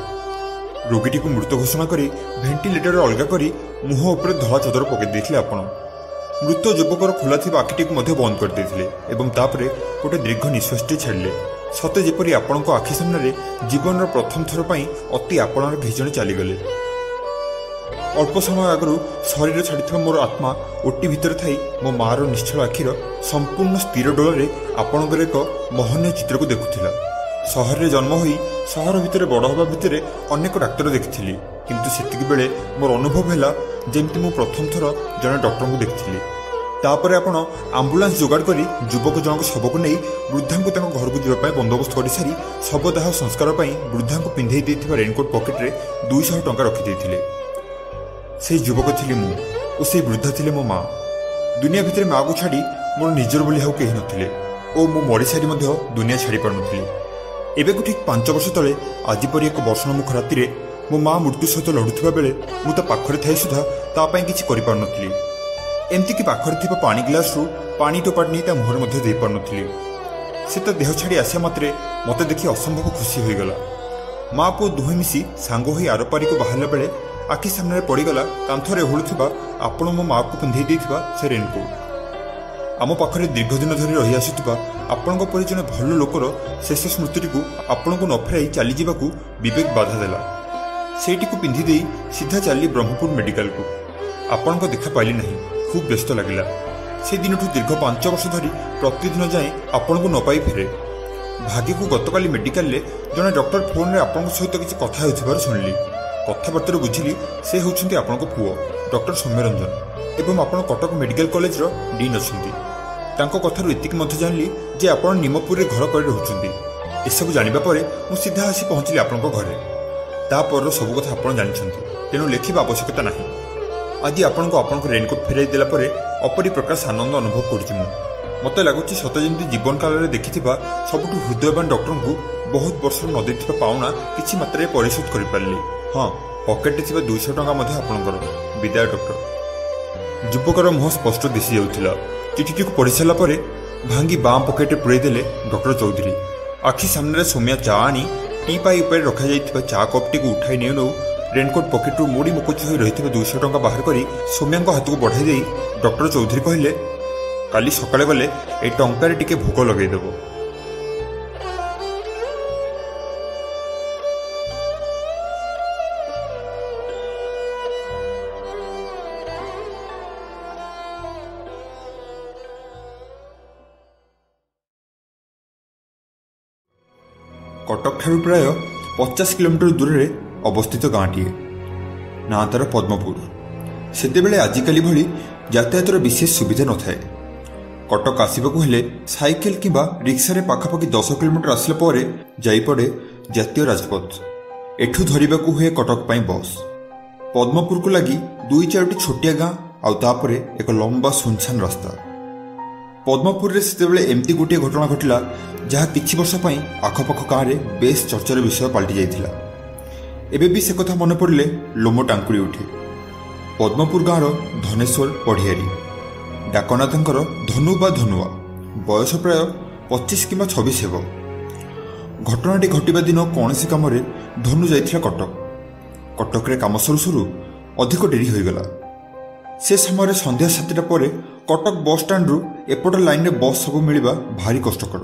रोगीटी को मृत घोषणा करी भेंटिलेटर अलगा करी मुह उपरे धला चदर पकई देथिले। आपण मृत युवकर खोला थिबा आखिटी को मध्य बंद कर देथिले एवं तापरे गोटे दीर्घ निश्वासटी छाड़िले। सते जेपरी आपण आखि सामने जीवन प्रथम थर पई अति आपणार भेजणे चलीगले। अल्प समय आगु शरीर छाड़ी मोर आत्मा ओटी भितर थी मो मार निश्चल आखिर संपूर्ण स्थिर डोल आपणकर एक महनीय चित्र को देखुला। सहर रे जन्म होई सहर भितर बड़ हवा भितर अनेक डाक्तर देखी किंतु सेतिक बेले मोर अनुभव है जमती मु प्रथम थर जड़े डॉक्टर को देखी। तापर आपण आंबुलांस जोगाड़ करी युवक जनक शव को नहीं वृद्धा को घर को जावाई बंदोबस्त कर सारी शवदाह संस्कार वृद्धा को पिंधे देथिबा रेनकोट पॉकेट रे 200 टंका रखी देथिले। से युवक थी मु और से वृद्धा थिले मो माँ। दुनिया भितर माँ को छाड़ी मोर निजर बोली हाउ केही नथिले और मु मरी सारी मध्य दुनिया छाड़ी पार नथिले। एबे को ठीक 5 वर्ष तले आज परी एक वर्षमुख राति रे मो माँ मृत्यु सहित लड़ुथिबा बेले मु ता पाखरे थाई सुधा ता पई किछि करि पार नथिली। एमती कि पाखरे थिबा पानी ग्लास रु पानी टोपाट नहीं ता मुहर मध्य दे पार नथिली। से ता देह छाड़ी आसिया मात्रे मते देखि असंभव खुशी होई गला। माँ पुओ दुहे मिसी सांग होई आरपारी को बाहरला बेले आखि सामने पड़गला कांथरे होलुथिबा आपण मो माँ को पिंधे देथिबा से रेनकोट। आम पाखरे दीर्घ दिन धरी रही आसुथिबा आपण परि जने भल लोकर शेष स्मृति को आपण को न फेराई चली जावाकू विवेक बाधा देला। सेठी को पिंधि देई सीधा चली ब्रह्मपुर मेडिकल को। आपण को देखा पाइली नहीं। खूब व्यस्त लगिला। से दिनठू दीर्घ 5 वर्ष धरी प्रतिदिन जाए आपण को न पाई फेरे। भाग्य को गतकाली मेडिकल ले जने डॉक्टर फोन रे आपण सहित किछि कथा होथिबार सुनली। कथबार्ता बुझिली से होउछन्ती आपण को पुओ डॉक्टर सौम्यरंजन एवं आपण कटक मेडिकल कॉलेज रो डीन अछन्ती। तांको कथारु एतिक मध्य जानली जे आपण निमपुर रे घर कर रहउछन्ती। ए सब जानिबा परे मु सीधा आसी पहुँचली आपण को घरे। तापर सब कथा आपण जानिछन्ती तेणु लेखिबा आवश्यकता नाही। आज आपण को रेनकोट फेराई देला परे अपरी प्रकार आनंद अनुभव करुछि मु। मत लगुच सत जमी जीवन काल में देखि सबुठ हृदयवान डॉक्टर को बहुत वर्ष न देथिबा पाउना किछि मात्रा परिशोध कर पारली। हाँ, पकेटे 200 टंका आपणकर विदाय डॉक्टर। युवकर मुह स्पष्ट दिशी जाउथिला। चिठीटी को पढ़ी सारा पर भांगी बाँ पकेटे पुराई देले डॉक्टर चौधरी। आखि सामने सौम्या चा आनी टी पाई उपर रखा जाइथिबा चा कपटी को उठाई नेउ नेउ रेनकोट पकेटू मोड़ी मुकुच हो रही 200 टंका बाहर करी सौम्या हाथ को बढ़ाई दे डॉक्टर चौधरी कहले, काली सकाळे गले ए टंकार टिके भोग लगेदेव। कटक ठारू प्राय 50 किलोमीटर दूर में अवस्थित गाँटीए ना तार पद्मपुर। सेतेबेले आजिकाली भली यातायातर विशेष सुविधा न थाए। कटक आसवाक हेले साइकेल किंबा रिक्सा रे पाखापाखि 10 किलोमीटर आसला परे जाई पड़े जातीय राजपथ। एठू धरिबाकू हुए कटक पाई बस। पद्मपुर को लगी 2-4टी छोटिया गाँ आउ तापरे एक लंबा सुनसान रास्ता। पद्मपुर रे सेतेबेले एमती गोटे घटना घटिला जहाँ किछि वर्ष पई आखपाख गाँव में बेस चर्चार विषय पलटि जाइथिला। एबे भी से कथा मन पड़े लोम टांकुरी उठे। पद्मपुर गाँव धनेश्वर पढ़ियारी डाकनाथंकर धनु बा धनुआ बयस प्राय 25 किंबा 26 हेब। घटनाटी घटिबा दिन कौन सी काम धनु जाइथिला कटक। कटक रे काम सरू सरू अधिक डेरी होइगला। से समय संध्या 7टा पर कटक बस स्टाण्ड रु एपट लाइन रे बस सब मिलवा भारी कष्टकर।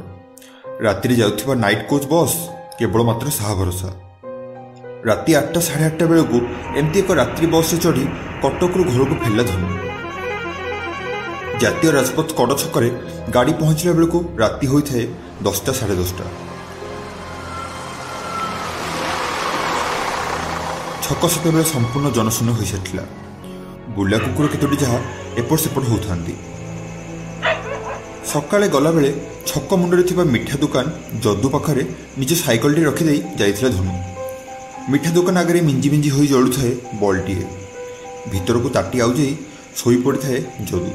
राति जाउथिबा नाइट कोच बस केवल मात्र साहा भरोसा। राति 8टा 8:30 बेलू एमती एक रात्रि बस से चढ़ी कटक रु घर को फेरला धनु। जातीय राजपथ कड़ छकरे गाड़ी पहुंचला बेलू राति होता है 10टा 10:30। छक सेतेबेले संपूर्ण जनशून्य हो सारी। बुला कुकुर केतोटी जहाँ एपट सेपट होता। सकाळे गला बेले छक मुंडरे थिबा मिठा दुकान जदू पाखरे निज साइकलटी रखिदे जाइथिला धनु। मिठा दुकान आगे मिंजी मिंजी हो जलुए बल्टीए। भीतर को ताटी आउ जाई शोई पड़ी थाए जदू।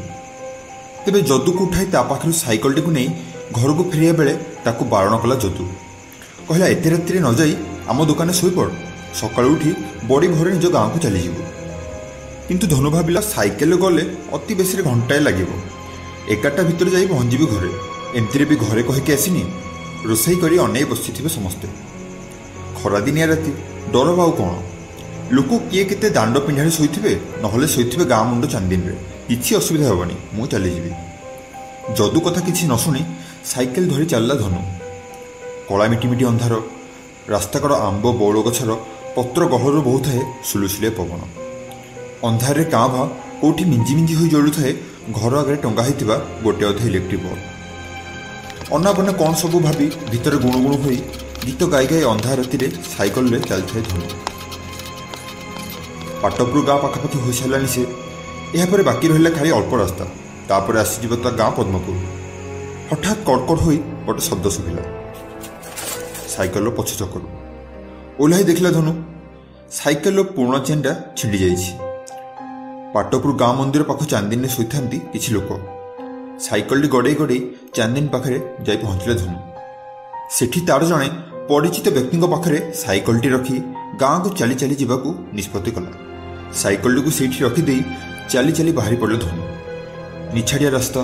तेबे जदू को उठाई ता पाखरु साइकलटी को नहीं घर को फेरिया बेले ताकू बारण कला जदू। कहला एते रात्रि न जाई आम दुकान शोई पड़, सकाळु उठी बड़ी भोरे निज गाँव को चली जीवो। किंतु धनु भाविला साइकेल गले अति बेसी घंटाए लगिबो। 11टा भितर जाई पहुंचीबी घरे। एमतीरे भी घरे कहिके आसीनी रोसई करी अनै बसिथिबे समस्ते। खरा दिनिया राति डर बाउ कौन। लोक किए केते दांड पिंढारे शोइथिबे नहले शोइथिबे गाँ मुंड चांदिन रे। किछि असुविधा हेबनी, मु चली जीवी। जदू कथा किछि न शुणी साइकेल धरी चलला धनु। कला मिटिमिटी अंधार रास्ता कड़ आंब बौल गछर पत्र गहर बहुए सुलुसुलिया पवन। अंधार रे काँ भा कोठी मिंजी मिंजी हो जलुए घर आगे टंगा होइतिबा गोटे अधे इलेक्ट्रिक बल्ब। अनाबना कौन सब भाभी भितर गुणुगुणु होई गीत गाई गाई अंधार राति साइकेल रे चलथे धनु। पाटपुर गाँ पाखापाखि हो सारानी से यापर बाकी रहा खाली अल्प रास्ता। तापर आसीज गाँ पद्मपुर। हठात कड़कड़ हो गोटे शब्द शुभिला। साइकेल पछ चकरू ओह्लाई देखला धनु साइकेल पूर्ण चेनटा छिंडी जाइछि। पाटपुर गाँ मंदिर पाख चांदिन शोता किछि लोक। साइकेल गड़े गड़े चांदिन पाखे जाई पहुंचले धनु। सेठी तार जणे परिचित व्यक्ति पाखे साइकेलटी रखी गाँ को चली चली जावाकू निष्पत्ति कला। साइकेल को सेठी रखिदे चली चली बाहरी पड़े धनु। निछाड़िया रास्ता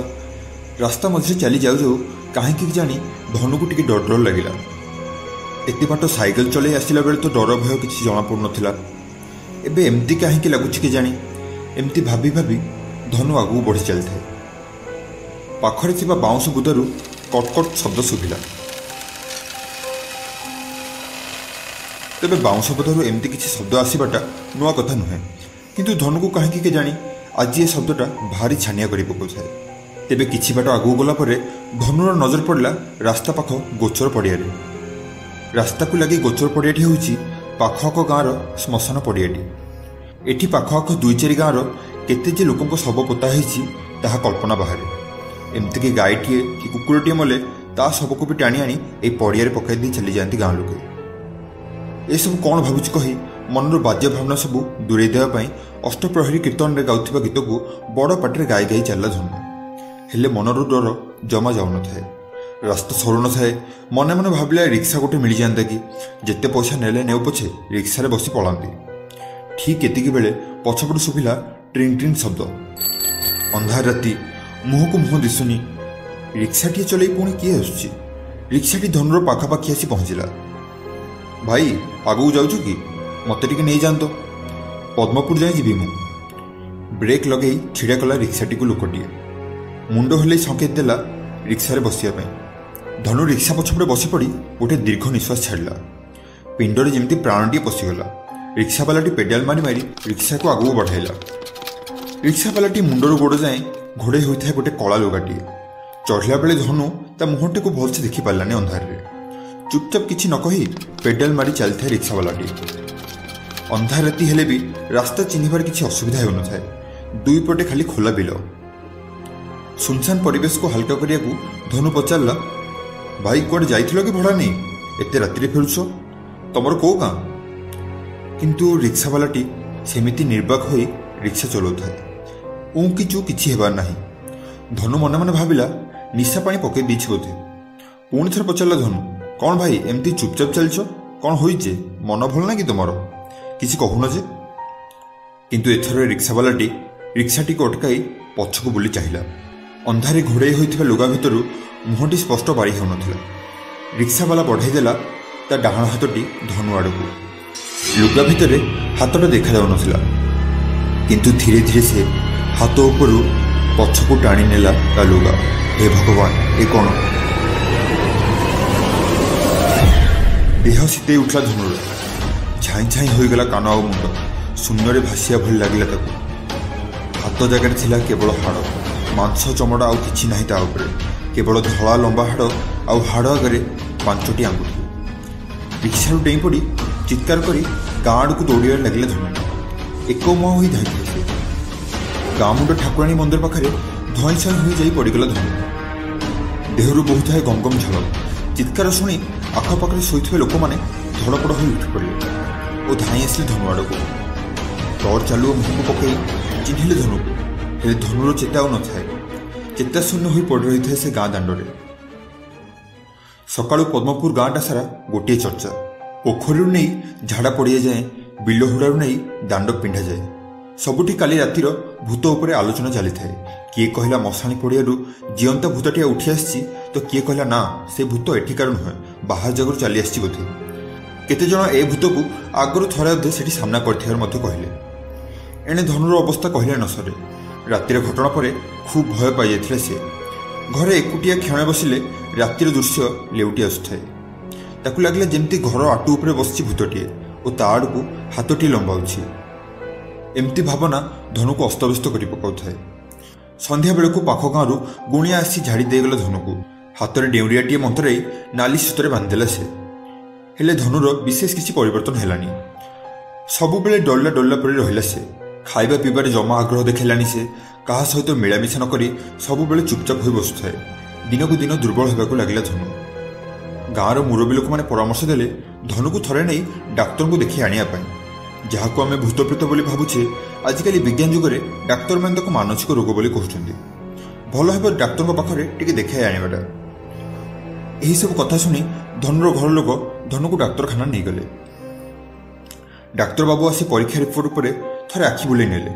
रास्ता मझे चली जाऊ जाऊ कहीं जानी धनु को टिके डर डर लगिला। एते बाट साइकेल चले आसला बेले तो डर भय किसी जना पड़ नाला। एबे एमती कहीं लगुच के जानी एमती भाभी भाभी धनु आगू बढ़ी चली था। पाखरे थिबा बाउंस बुदारू कटकट शब्द शुभिला। तेबे बाउंस बुदारू एमती किसी शब्द आसवाटा नुआ कथा नुहे। किंतु धनु को कहीं के जानी आज ये शब्दटा भारी छानिया कर पकाए। तेबे किछि बाट आगू गला परे धनुर नजर पड़ला रास्ता पाख गोचर पड़ियारे। रास्ता को लगी गोचर पड़ियाटी होउछि पाखआख गाँवर श्मशान पड़ियाटी। एठी पाखआख 2-4 गाँवर केते जे लोकंको शव पोता होइछि ताहा कल्पना बाहर। एमती कि गाईटीए कि कुकुरटीए मले ता शवको भी टाणी आनी ए पड़ियारे पकाई दी चली जाती गाँ लोके। ए सब कौन भावुछि कही मनर बाज्य भावना सबू दूरे देवाई अष्टप्रहरी कीर्तन रे गाउथिबा गीत को बड़ पाटे गाई गाई चलला धनु। हेले मनर डर जमा जाऊन थाए। रास्ता सरू न थाए। मने मने भाविला रिक्शा गोटे मिल जाता कि जिते पैसा नेले नेउ पछे रिक्शा रे बसी पलांती। ठीक एतिकी बेले पछपट शुभिला ट्रिंग ट्रिंग शब्द। अंधार राति, मुह को मुह दिशुनी। रिक्शाटी चलई पुणी किए आसुची। रिक्शाटी धनुर पाखापाखि आसी पहुंचला। भाई आगू जाऊछु कि मते टिके नहीं जानतो, पद्मपुर जाए जीवी मु। ब्रेक लगे छिड़ा कला रिक्शाटी को लोकटिए। मुंड हल्ले संकेत देला रिक्शा रे बसिया पे। धनु रिक्शा पछपटे बसी पड़ी गोटे दीर्घ निश्वास छाड़ला। पिंडरे जेमती प्राणटी पशिगला। रिक्शा वालाटी पेडाल मारी मारी रिक्शा को आगू बढ़ाइला। रिक्शा वालाटी मुंडर गोड़ जाए घोड़े होता है गोटे कला लुगाटीए। चढ़ला बेले धनु ता मुहटी को भलसे देखी पारानी अंधार रे। चुपचाप किछि न कही पेडाल मारी चलता है रिक्शा वालाटी। अंधार राति हेले भी रास्ता चिन्हिबार किछि असुविधा हो न थाए। दुई पटे खाली खोला बिल। सुनसान परिवेश को हल्का करिया धनु पचारला, भाई कुआडे जाइथिलो कि भड़ा नहीं एते राति रे फेरुछ, तमर को गां? किंतु रिक्शा वालाटी सेमिति निर्बाक होई रिक्शा चलाउଥାଏ। किचु किछि हेबार नाही। धनु मन मन भाविला निशा पानी पकई दीछि बोधे। पुणी थर पचारला धनु, कौन भाई एमती चुपचाप चलछ, कौन होइजे, मन भल ना कि तुमर? किछि कहून जे? किंतु एथर रिक्शा वालाटी रिक्शाटी को अटकाई पछकु बुली चाहिला। अंधारे घोड़े होइथिबा लुगा भितरु मुहटी स्पष्ट बारी हेउ नथिला। रिक्शा वाला बढ़ाई देला ता डाहाण हाथटी धनु आड़कू। लुगा भितरे हाथटा देखा जाउ नथिला, किंतु धीरे धीरे से हाथ उपरु पछकु टाणी नेला ता लुगा। हे भगवान, ए कोन? देह शीतई उठला धनुर। झाई झाई होइगला कान आ मुंड। शून्य भासिया भली लागिला ताकू। हाथ जगार थिला केवल हाड़, मांस चमड़ा आउ किछि नाही ता उपरे। केवल धला लंबा हाड़ आउ हाड़ आगे 5टी आंगुठी। रिक्शारू डेई पड़ी चित्कार करी गाँ आड़क दौड़े लगे धनु। एक मुआ हो धाई गाँ मुंड ठाकुराणी मंदिर पाखे धई सई हो जा पड़गला धनु। देहरु बहुଥାଏ गमगम झाल। चित्कार शुणी आखपाखे शोथे लोक मैंने धड़पड़ हो उठी पड़े और धाई आसिले धनु आड़क। टर्च चालू मुह को पकई चिन्हिले धनु को। हेले धनुर चेता न थाए। चेता शून्य हो पड़ रही से गाँ दांडे। सकाळु पद्मपुर गाँटा सारा गोटे चर्चा। पोखरी नहीं झाड़ा पड़िया जाए, बिल हुड़ारू नहीं दांड पिंढा जाए। सबुठी काली रातिर भूत उपरे आलोचना चली थाए। किए कहला मशाणी पड़ियारू जीवंत भूतटिया उठी आसी, तो किए कहला ना से भूत एठिकार नुहे, बाहर जगह चली आसी बोधे। केते जण ए भूत को आगरू थरे अधे सेठी सामना करथिबार मध्य कहले। एणे धनुर अवस्था कहले न सरे। रातिर घटना पर खूब भय पाई जाइथिले से। घरे एकुटिया क्षण बसिले रातिर दृश्य लेउटी आसुଥାଏ। ताकू लागला जेमती घर आटू उपरे बसछि भूतटिए और ता आड़कू हाथटी लंबाउछि। एमती भावना धनु को अस्तव्यस्त करि पकाउଥାଏ। संध्या बेलू पाख गाँव गुणिया आसी झाड़ी देगला धनु को। हाथ में डेउड़ियाटीए मंत्राई नाली सूतरे बांधिदेला से। हेले धनुर विशेष किसी परिवर्तन हेलानी। सबुबेले डरला डरला परि रहिला से। खाइबा पीबार जमा आग्रह देखलानी से। कहा सहित मिलामिशा नकरी सबुबेले चुपचाप हो बसुଥାଏ। दिनकू दिन दुर्बल होगाकू लागिला धनु। गाँवर मुरबी लोक मैंने परामर्श देले धनु को थरे नहीं डाक्तर को देखी आनिया पाई। जहाँ को आम भूतप्रेत बोली भावुचे, आजिकल विज्ञान जुगरे डाक्तर मैंने ताको मानसिक रोग बोली कहते। भल हे डाक्तर पाखे टिके देखाई आनिबाटा। यही सब कथा शुणी धनुर घर लोक धनु को डाक्तरखाना नहीं गले। डाक्तर बाबू आसी परीक्षा रिपोर्ट पर थरे आखि बुले नेले।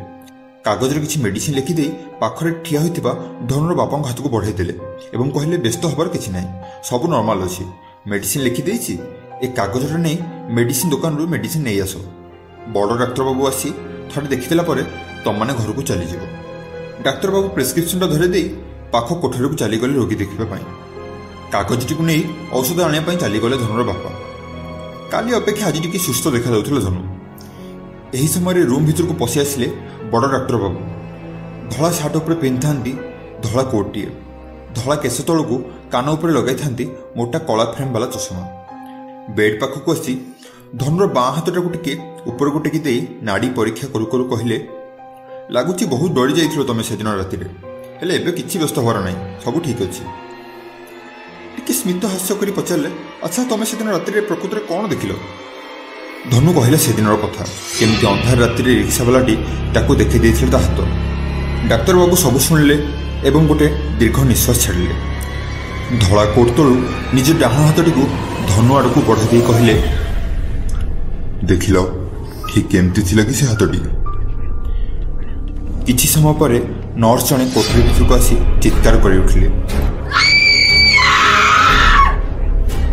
कागज किसी मेडिसिन लिखिदे पाखरे ठिया होइतिबा धनुर बापा हाथ को बढ़ाई देले एवं कहले व्यस्त हबार किछि नाही, सब नॉर्मल अछि। मेडिसिन लिखि देछि, ए कागजरे नहीं मेडिसिन दुकान रू मेडिसिन नहीं आसो। बड़ डाक्तर बाबू आसी थोड़े देखिदेला परे तम माने घर को चली जिवो। डाक्तर बाबू प्रेस्क्रिप्शन धरे दे पाख कोठरी को चली गले रोगी देखिबा पई। कागजटी को नहीं औषध आनिया पई चली गले धनुर बापा। काली अपेक्षा आज टिके सुस्थ देखा जाउथिला धनु। एही समय रूम भीतर को पशि आसिले बड़ डाक्तर बाबू। धला सार्ट उपर पिंधांती धला कोटटीए, धला केश तल को कान उपर लगाई थांती मोटा कला फ्रेम वाला चश्मा। बेड पाखक आसी धनुर बाँ हाथटा को टिके ऊपर को टेकी दे नाड़ी परीक्षा करू करू कहले, लगुच बहुत डरी जाइथिलो तमे सेदिन राति रे, हेले एबे किछि व्यस्त होबार नाही, सब ठीक अछि। टिके स्मित हास्य करी पचारले, अच्छा तमे सेदिन राति रे प्रकृत रे कोन देखिलो? धनु कहला सेदिनर कथा, केमती अंधार राति रे रिक्शा वालाटी ताको देखि देथिले ता हाथ। डाक्तर बाबू सब शुणिले ଏବଂ गोटे दीर्घ निश्वास छाड़िले। धला कोट तलू निज डाहाण हाथटी को धनु आड़ को बढ़ाई दे कहले, देखिल ठीक केमती थिला कि से हाथटी। किछि समय पर नर्स जने कोठरी भितर को आसी चित्कार कर उठिले।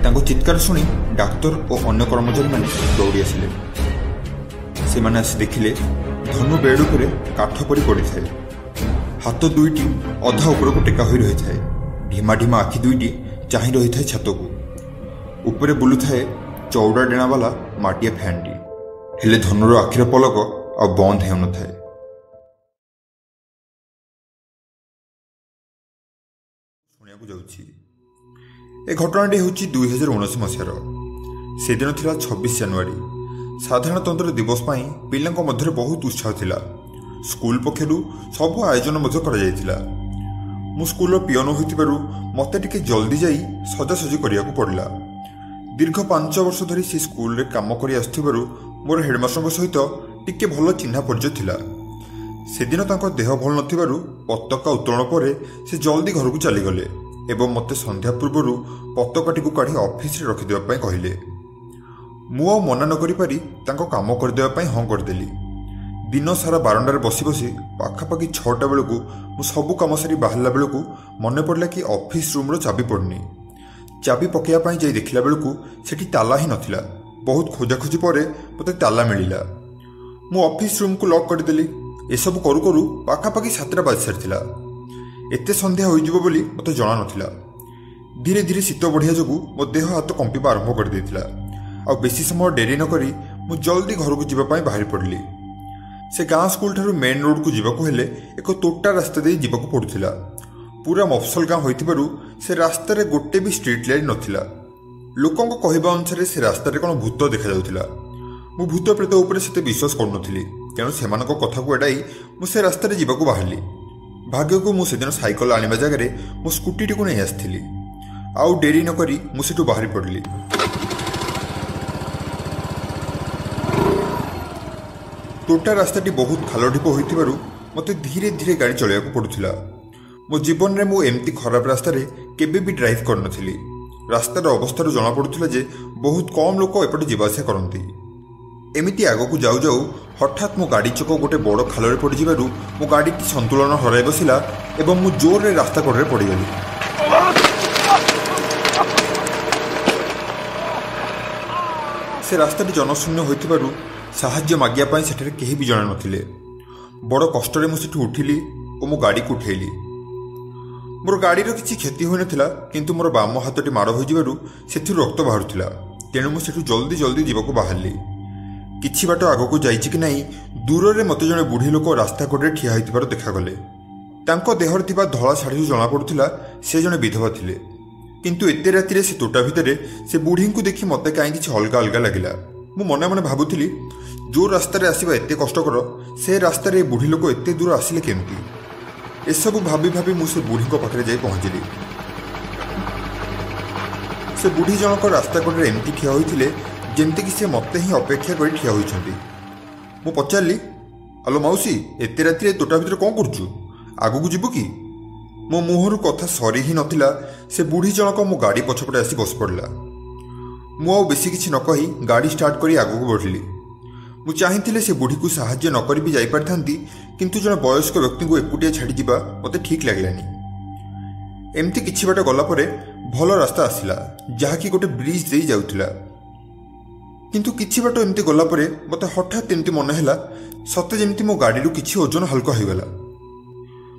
तांको चित्कार सुनी डाक्तर और अन्य कर्मचारी माने दौड़ी आसिले। से माने आसी देखिले धनु बेड उपरे काठ पड़ी पड़ी थाए। हाथ दुईटी अधा ऊपर को टेका होई रही थाए। ढीमा ढीमा आखि दुईटी चाहि रही थाए छात को। ऊपर बुलु थाए चौड़ा डेणा वाला माटिया फैनटी। हेले धनुर आखिर पलक आ बंद हेउ न थाए। सुनिया जाउछि ए घटनाटी होछि 2019 मसीहार। से दिन थिला 26 जनवरी। साधारणतंत्र दिवस पाई पिलांको मध्यरे बहुत उत्साह थिला। स्कूल पक्षरु सब आयोजन मध्य करा जायतिला। मु स्कूल पियन होइतिबारु मते टिके जल्दी जाई सजासजी करिया को पड़ला। दीर्घ 5 वर्ष धरी से स्कूल रे काम करि आस्थिबारु मोर हेडमास्टर सहित टिके भल चिन्हा परिचय थिला। से दिन तांको देह भल नथिबारु पताका उत्तोलन परे से जल्दी घर को चली गले एवं मते संध्या पूर्वरु पताकाटी को काढ़ी ऑफिस रे रखि देबा पई कहिले। मु आ मना न करि पारि तांको काम कर देबा पई हां कर देली। दिन सारा बारंडार बसी बसी पाखापाखि 6टा बेलू मु सबू कम सारी बाहरला बेलू मन पड़ला कि ऑफिस रूम रो चाबी पड़नी। चाबी पकड़ा जाई देखला बेलू सेठी ताला ही नथिला। बहुत खोजाखोजी परे मते ताला मिलिला। मु ऑफिस रूम को लॉक करदेली। एसबू करू करू पाखापाखि 7टा बाजी सारिथिला। एते संध्या होई जिवो बोली मते जणा नथिला। धीरे धीरे शीत बढ़िया जोगु मो देह हाथ कंपिबा आरंभ कर देथिला। आ बेसी समय डेरी न करी मु जल्दी घर को जीवा पई बाहरी पड़ली। से गाँ स्कूल ठारू मेन रोड को जीवाको हेले एक तोटा रास्ता दे जीवाको पड़ुथिला। पूरा मफसल गाँ होइतिबारु से रास्ता रे गोटे भी स्ट्रीट लाइट नथिला। लोकंको कहिबा अनुसार से रास्ता रे कोन भूत देखा जाउथिला। मु भूत प्रेत ऊपर सेते विश्वास करनथिली, तेणु सेमानको कथा को एडाई मु से रास्ता रे जीवाको बाहरली। भाग्य को मु सेदिन साइकल आनिबा जगह मो स्कूटी टी को नै आस्थिली। आउ डेरी न करी मु सेठु बाहरी पड़ली। तोटा रास्ताटी बहुत खालढिप होइतिबारु मते धीरे धीरे गाड़ी चलाइया को पड़ुथिला। मो जीवन रे मु एमती खराब रास्ता रे केबे भी ड्राइव करनथिली। रास्तार अवस्था रो जना पड़ुथिला जे बहुत कम लोक एपटे जीवासिया करंती। एमिति आगो को जाऊ जाऊ हठात मो गाड़ी चक गोटे बड़ खाल पड़ जिबारु मो गाड़ी संतुलन हराई बसिला एवं मु जोर रे रास्ता कड़े पड़गली। से रास्ताटी जनशून्य होइतिबारु साहाय्य मागिया पाई सेठरे केही भी जणा नथिले। बड़ कष्ट रे मु सेठु उठिली और मो गाड़ी को उठेली। मोर गाड़ी रो किछि क्षति होई नथिला, किंतु मोर बाम हाथटी माड़ होई जिबारु सेथु रक्त बाहरुथिला। तेणु मु सेठु जल्दी जल्दी जीवाको बाहरली। किछि बाट आगको जाइछि कि नाही दूर रे मते जणे बुढी लोक रास्ता कड़े ठिया होइतिबार देखागले। तांको देहर थिबा धळा शाढ़ी जणा पडुथिला से जणे विधवा थिले। किंतु एते राति रे से तोटा भितरे से बुढी को देखि मते काई किछि अलगा अलगा लागिला। मु मने मने भाबुथिली जो रास्ता रे आसीबा एते कष्टकर से रास्ता रे बुढी लोक एते दूर आसिले केमती। एसबू भाबी भाबी मु से बुढी को पाखरे जाई पहुंचली। से बुढी जनक रास्ता कड़े एमती ठिया होइथिले जेमती कि से मते ही अपेक्षा करी ठिया होइछंती। मु पचारली, आलो मौसी एते राति रे तोटा भितर कोन करछु, आगु को जिबु कि? मो मुहरु कथा सरी ही नथिला से बुढी जनक मो गाड़ी पछपटे आसी बस पड़ला। मु आ बेसी किछि न कहि गाड़ी स्टार्ट करी आगु को बढ़ली। मु चाहिथिले से बुढी को साहाय्य न करी भी जाई पारथांती, किंतु जने वयस्क व्यक्ति को एकुटिया छाड़ी जिबा मते ठीक लागलानी। एमती किछि बाट गला परे भलो रास्ता आसिला जहा कि गोटे ब्रिज देई जाउथिला। किंतु किछि बाट एमती गला परे मते हठात एमती मन हैला सते जेमती मो गाड़ी रो किछि ओजन हल्का होई गला।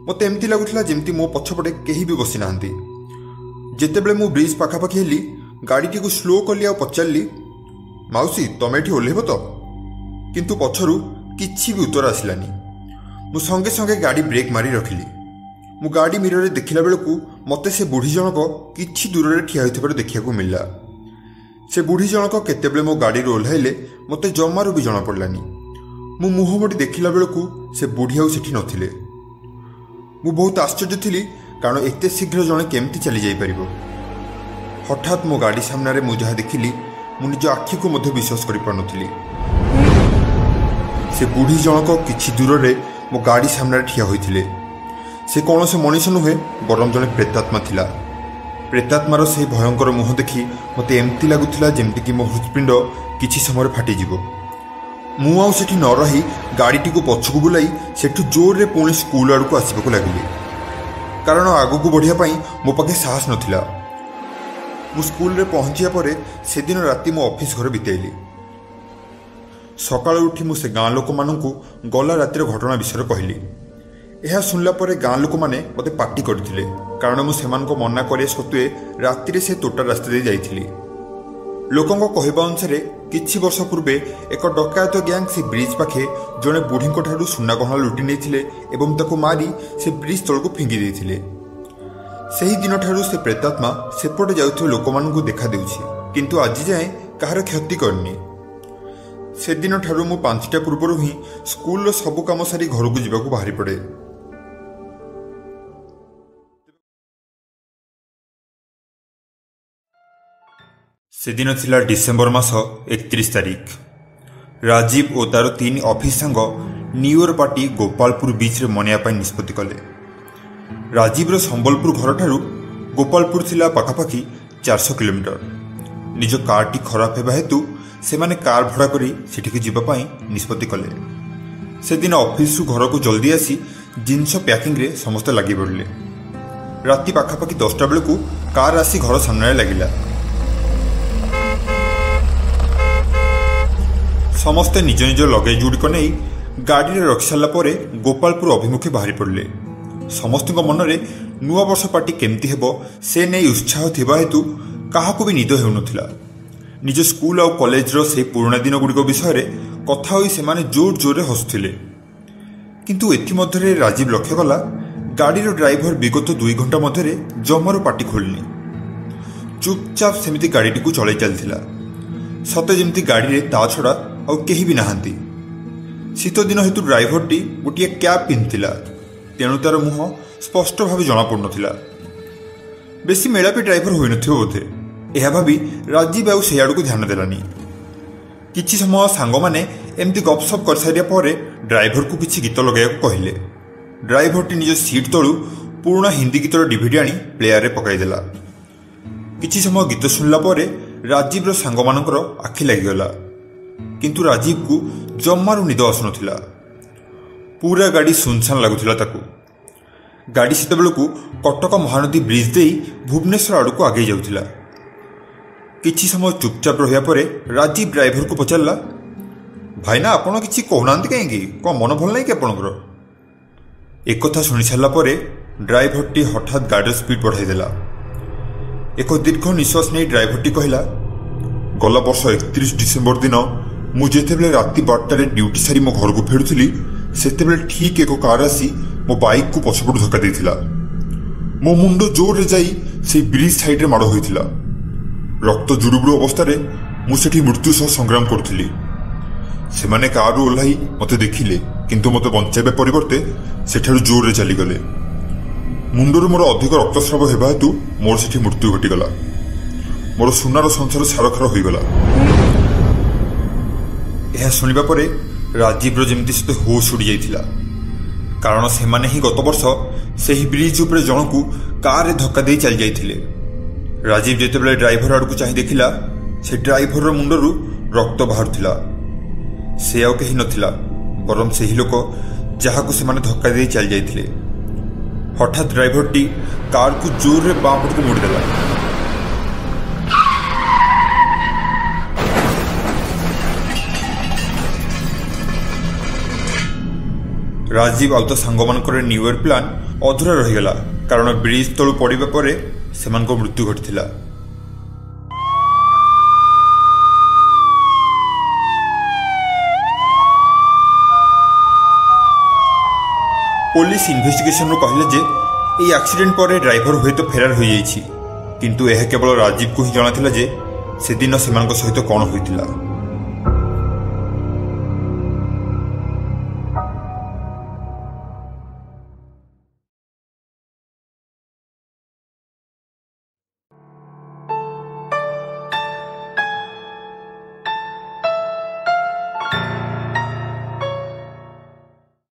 मते एमती लागुथिला जेमती मो पछपटे केही भी बसी नाहंती। जेतेबेले मु ब्रिज पाखापाखि हेली गाड़ी को स्लो कली आ पचारली, माउसी तमे एठी ओल्हेबो तो? किंतु पछरु किछि भी उत्तर आसिलानी। मु संगे संगे गाड़ी ब्रेक मारी रखिली। मु गाड़ी मिरर रे देखिला बेलकू मते से बुढी जनक किछि दूर रे ठिया होइथिबार देखिया को मिलला। से बुढी जनक केतेबेले मो गाड़ी रो ओल्हाइले मते जमारू भी जणा पड़लानी। मु मुह मोडी देखिला बेलकू से बुढी आउ सेठी नथिले। मु बहुत आश्चर्य थिली, कारण एते शीघ्र जणे केमती चली जाई परिबो। हठात मो गाड़ी सामने रे मु जहा देखिली मु निज आखि को मध्य विश्वास करि पारनथिली। से बुढी जनक किछि दूर रे मो गाड़ी सामने ठिया होइथिले। से कौन मनीष नुहे बरम जड़े प्रेतात्मा थिला। प्रेतात्मार से भयंकर मुह देखी मत एमती लगुला जमती मो हृत्पिंड किछि समय फाटिजिवो। मु आउ सेठी न रही गाड़ीटी को पछकु बुलाई सेठु जोर रे पुणी स्कूल आड़ को आसवाक लगिली, कारण आगू बढ़िया मो पाखे साहस नथिला। मु स्कूल रे पहुंचिया परे से दिन राति मो ऑफिस घर बितेली। सकाळ उठी मु से गाँ लोक मानू गला रातिर घटना विषय कहली। यह सुनला परे गाँ लोक मैंने मत पार्टी करथिले, कारण मु सेमानको मना करे सत्वे राति से तोटा रास्ता दे जाइथिली। लोकंको कहवा अनुसार किछि वर्ष पूर्वे एक डकायत गैंग से ब्रिज पाखे जड़े बुढ़ी ठारू सुना गहना लुटि नहीं एवं ताको मारी से ब्रिज तलक फिंगी देथिले। सही दिन ठारू से प्रेतात्मा सेपटे जाउथिबा लोक मानकु देखा देउछि, किंतु आज जाए कहार क्षति करनी। से दिन ठारू मु 5टा पूर्व ही स्कूल सबु काम सारी घर को जीवाकु बाहरी पड़े। से दिन थिला डिसेम्बर मास 31 तारिख। राजीव और तार 3 ऑफिस सांग न्यू ईयर पार्टी गोपालपुर बीच रे मनाइबा निष्पत्ति कले। राजीव संबलपुर घर ठारू गोपालपुर थिला पाखापाखि 400 किलोमीटर। निज कारटी खराब हेबा हेतु से माने कार भड़ा करी सेठिक जीवाई निष्पत्ति कले। से दिन ऑफिस रु घर को जल्दी आसी जिनस पैकिंग रे समस्ते लगी पड़े। राति पाखापाखि 10टा बेलू कार आसी घर सामने लगिला। समस्ते निज निज लगेज गुड़िक नहीं गाड़ी में रखी सारा पर गोपालपुर अभिमुखे बाहरी पड़े। समस्त मन में नुआ वर्ष पार्टी केमती हेबो से नहीं उत्साह थिबा हेतु काहाकू भी निद हेउनथिला। निज स्कूल और कॉलेज रो से पुराना दिन गुड़िक विषय कथा होई से माने जोर जोर रे हसुथिले। किंतु एथि मध्यरे राजीव लक्ष्य कला गाड़ी रो ड्राइवर विगत 2 घंटा मध्यरे जमारो पार्टी खोलनी। चुपचाप सेमिति गाड़ी को चलाई चलथिला, सते जेमती गाड़ी रे ता छड़ा और केही भी नहांती। शीत दिन हेतु ड्राइवर टी गोटे कैप पिंधिला, तेणु तार मुह स्पष्ट भाव जना पड़ुनथिला। बेसी मेलापी ड्राइवर होई नथिबो बोधे। यह भावी राजीव आउ से आड़ को ध्यान देलानी। किछि समय सांग माने एमती गपसप कर सारिया परे ड्राइवर को किछि गीत लगाया कहले। ड्राइवर टी निज सीट तलू पुराना हिंदी गीतर डीवीडी आनी प्लेयर रे पकाई देला। किछि समय गीत सुनला परे राजीव रो सांग मानकर आखि लागिगला, किंतु राजीव को जमारू निद आसुनथिला। पूरा गाड़ी सुनसान लगुथिला ताकू। गाड़ी सेते बेलकू कटक महानदी ब्रिज दे भुवनेश्वर आड़ को आगे जाउथिला। किछि समय चुपचाप रहिया परे राजीव ड्राइवर को पचारला, भाईना आपण किछि कहनांती काहेकि, कौन मन भल नहीं कि आपणकर? एक कथा शुणी सारा परे ड्राइवर टी हठात गाड़ी स्पीड बढ़ाई देला। एक दीर्घ निश्वास नहीं ड्राइवर टी कहला, गला वर्ष 31 डिसेम्बर दिन मु जेतेबेले राति 12टारे ड्यूटी सारी मो घर को फेरुथिली सेतेबेले ठीक एक कार आसी मो बाइक को पछपटू धक्का देथिला। मो मुंड जोर रे जाई से ब्रिज साइड रे माड़ होइथिला। रक्त जुड़ुबुड़ु अवस्था रे मु सेठी मृत्यु सह संग्राम करथिली। सेमाने कार रू ओल्हाई मते देखिले, किंतु मते बंचाइबा परिवर्ते सेठारु जोर रे चली गले। मुंडरू मोर अधिक रक्तस्राव हेबा हेतु मोर सेठी मृत्यु घटिगला। मोर सुनार संसार सारखार होइगला। यह सुनिबा परे राजीव जमती सते होश उड़ी जाइथिला, कारण सेमाने ही गत वर्ष सेही ब्रिज उपरे जनकू कार रे धक्का दे चल जाइथिले। राजीव जेतेबेले ड्राइवर आड़ को चाहि देखिला से ड्राइवर रो मुंडरू रक्त बाहरुथिला। से आउ केही नथिला, बरम सेही लोक जहाकू सेमाने धक्का दे चल जाइथिले। हठात ड्राइवर टी कार को जोर रे बाम पट को मोड़ देला। राजीव आउ तो सांग मानकर न्यू ईयर प्लान अधूरा रहीगला, कारण ब्रिज तलू पड़िबा परे सेमानको मृत्यु घटिथिला। पुलिस इन्वेस्टिगेशन कहले जे এই एक्सीडेंट पर ड्राइवर हुए तो फेरार हो जाइछि, किंतु यह केवल राजीव को ही जनाथिला जे से दिन सेमानक सहित कौन होइतिला।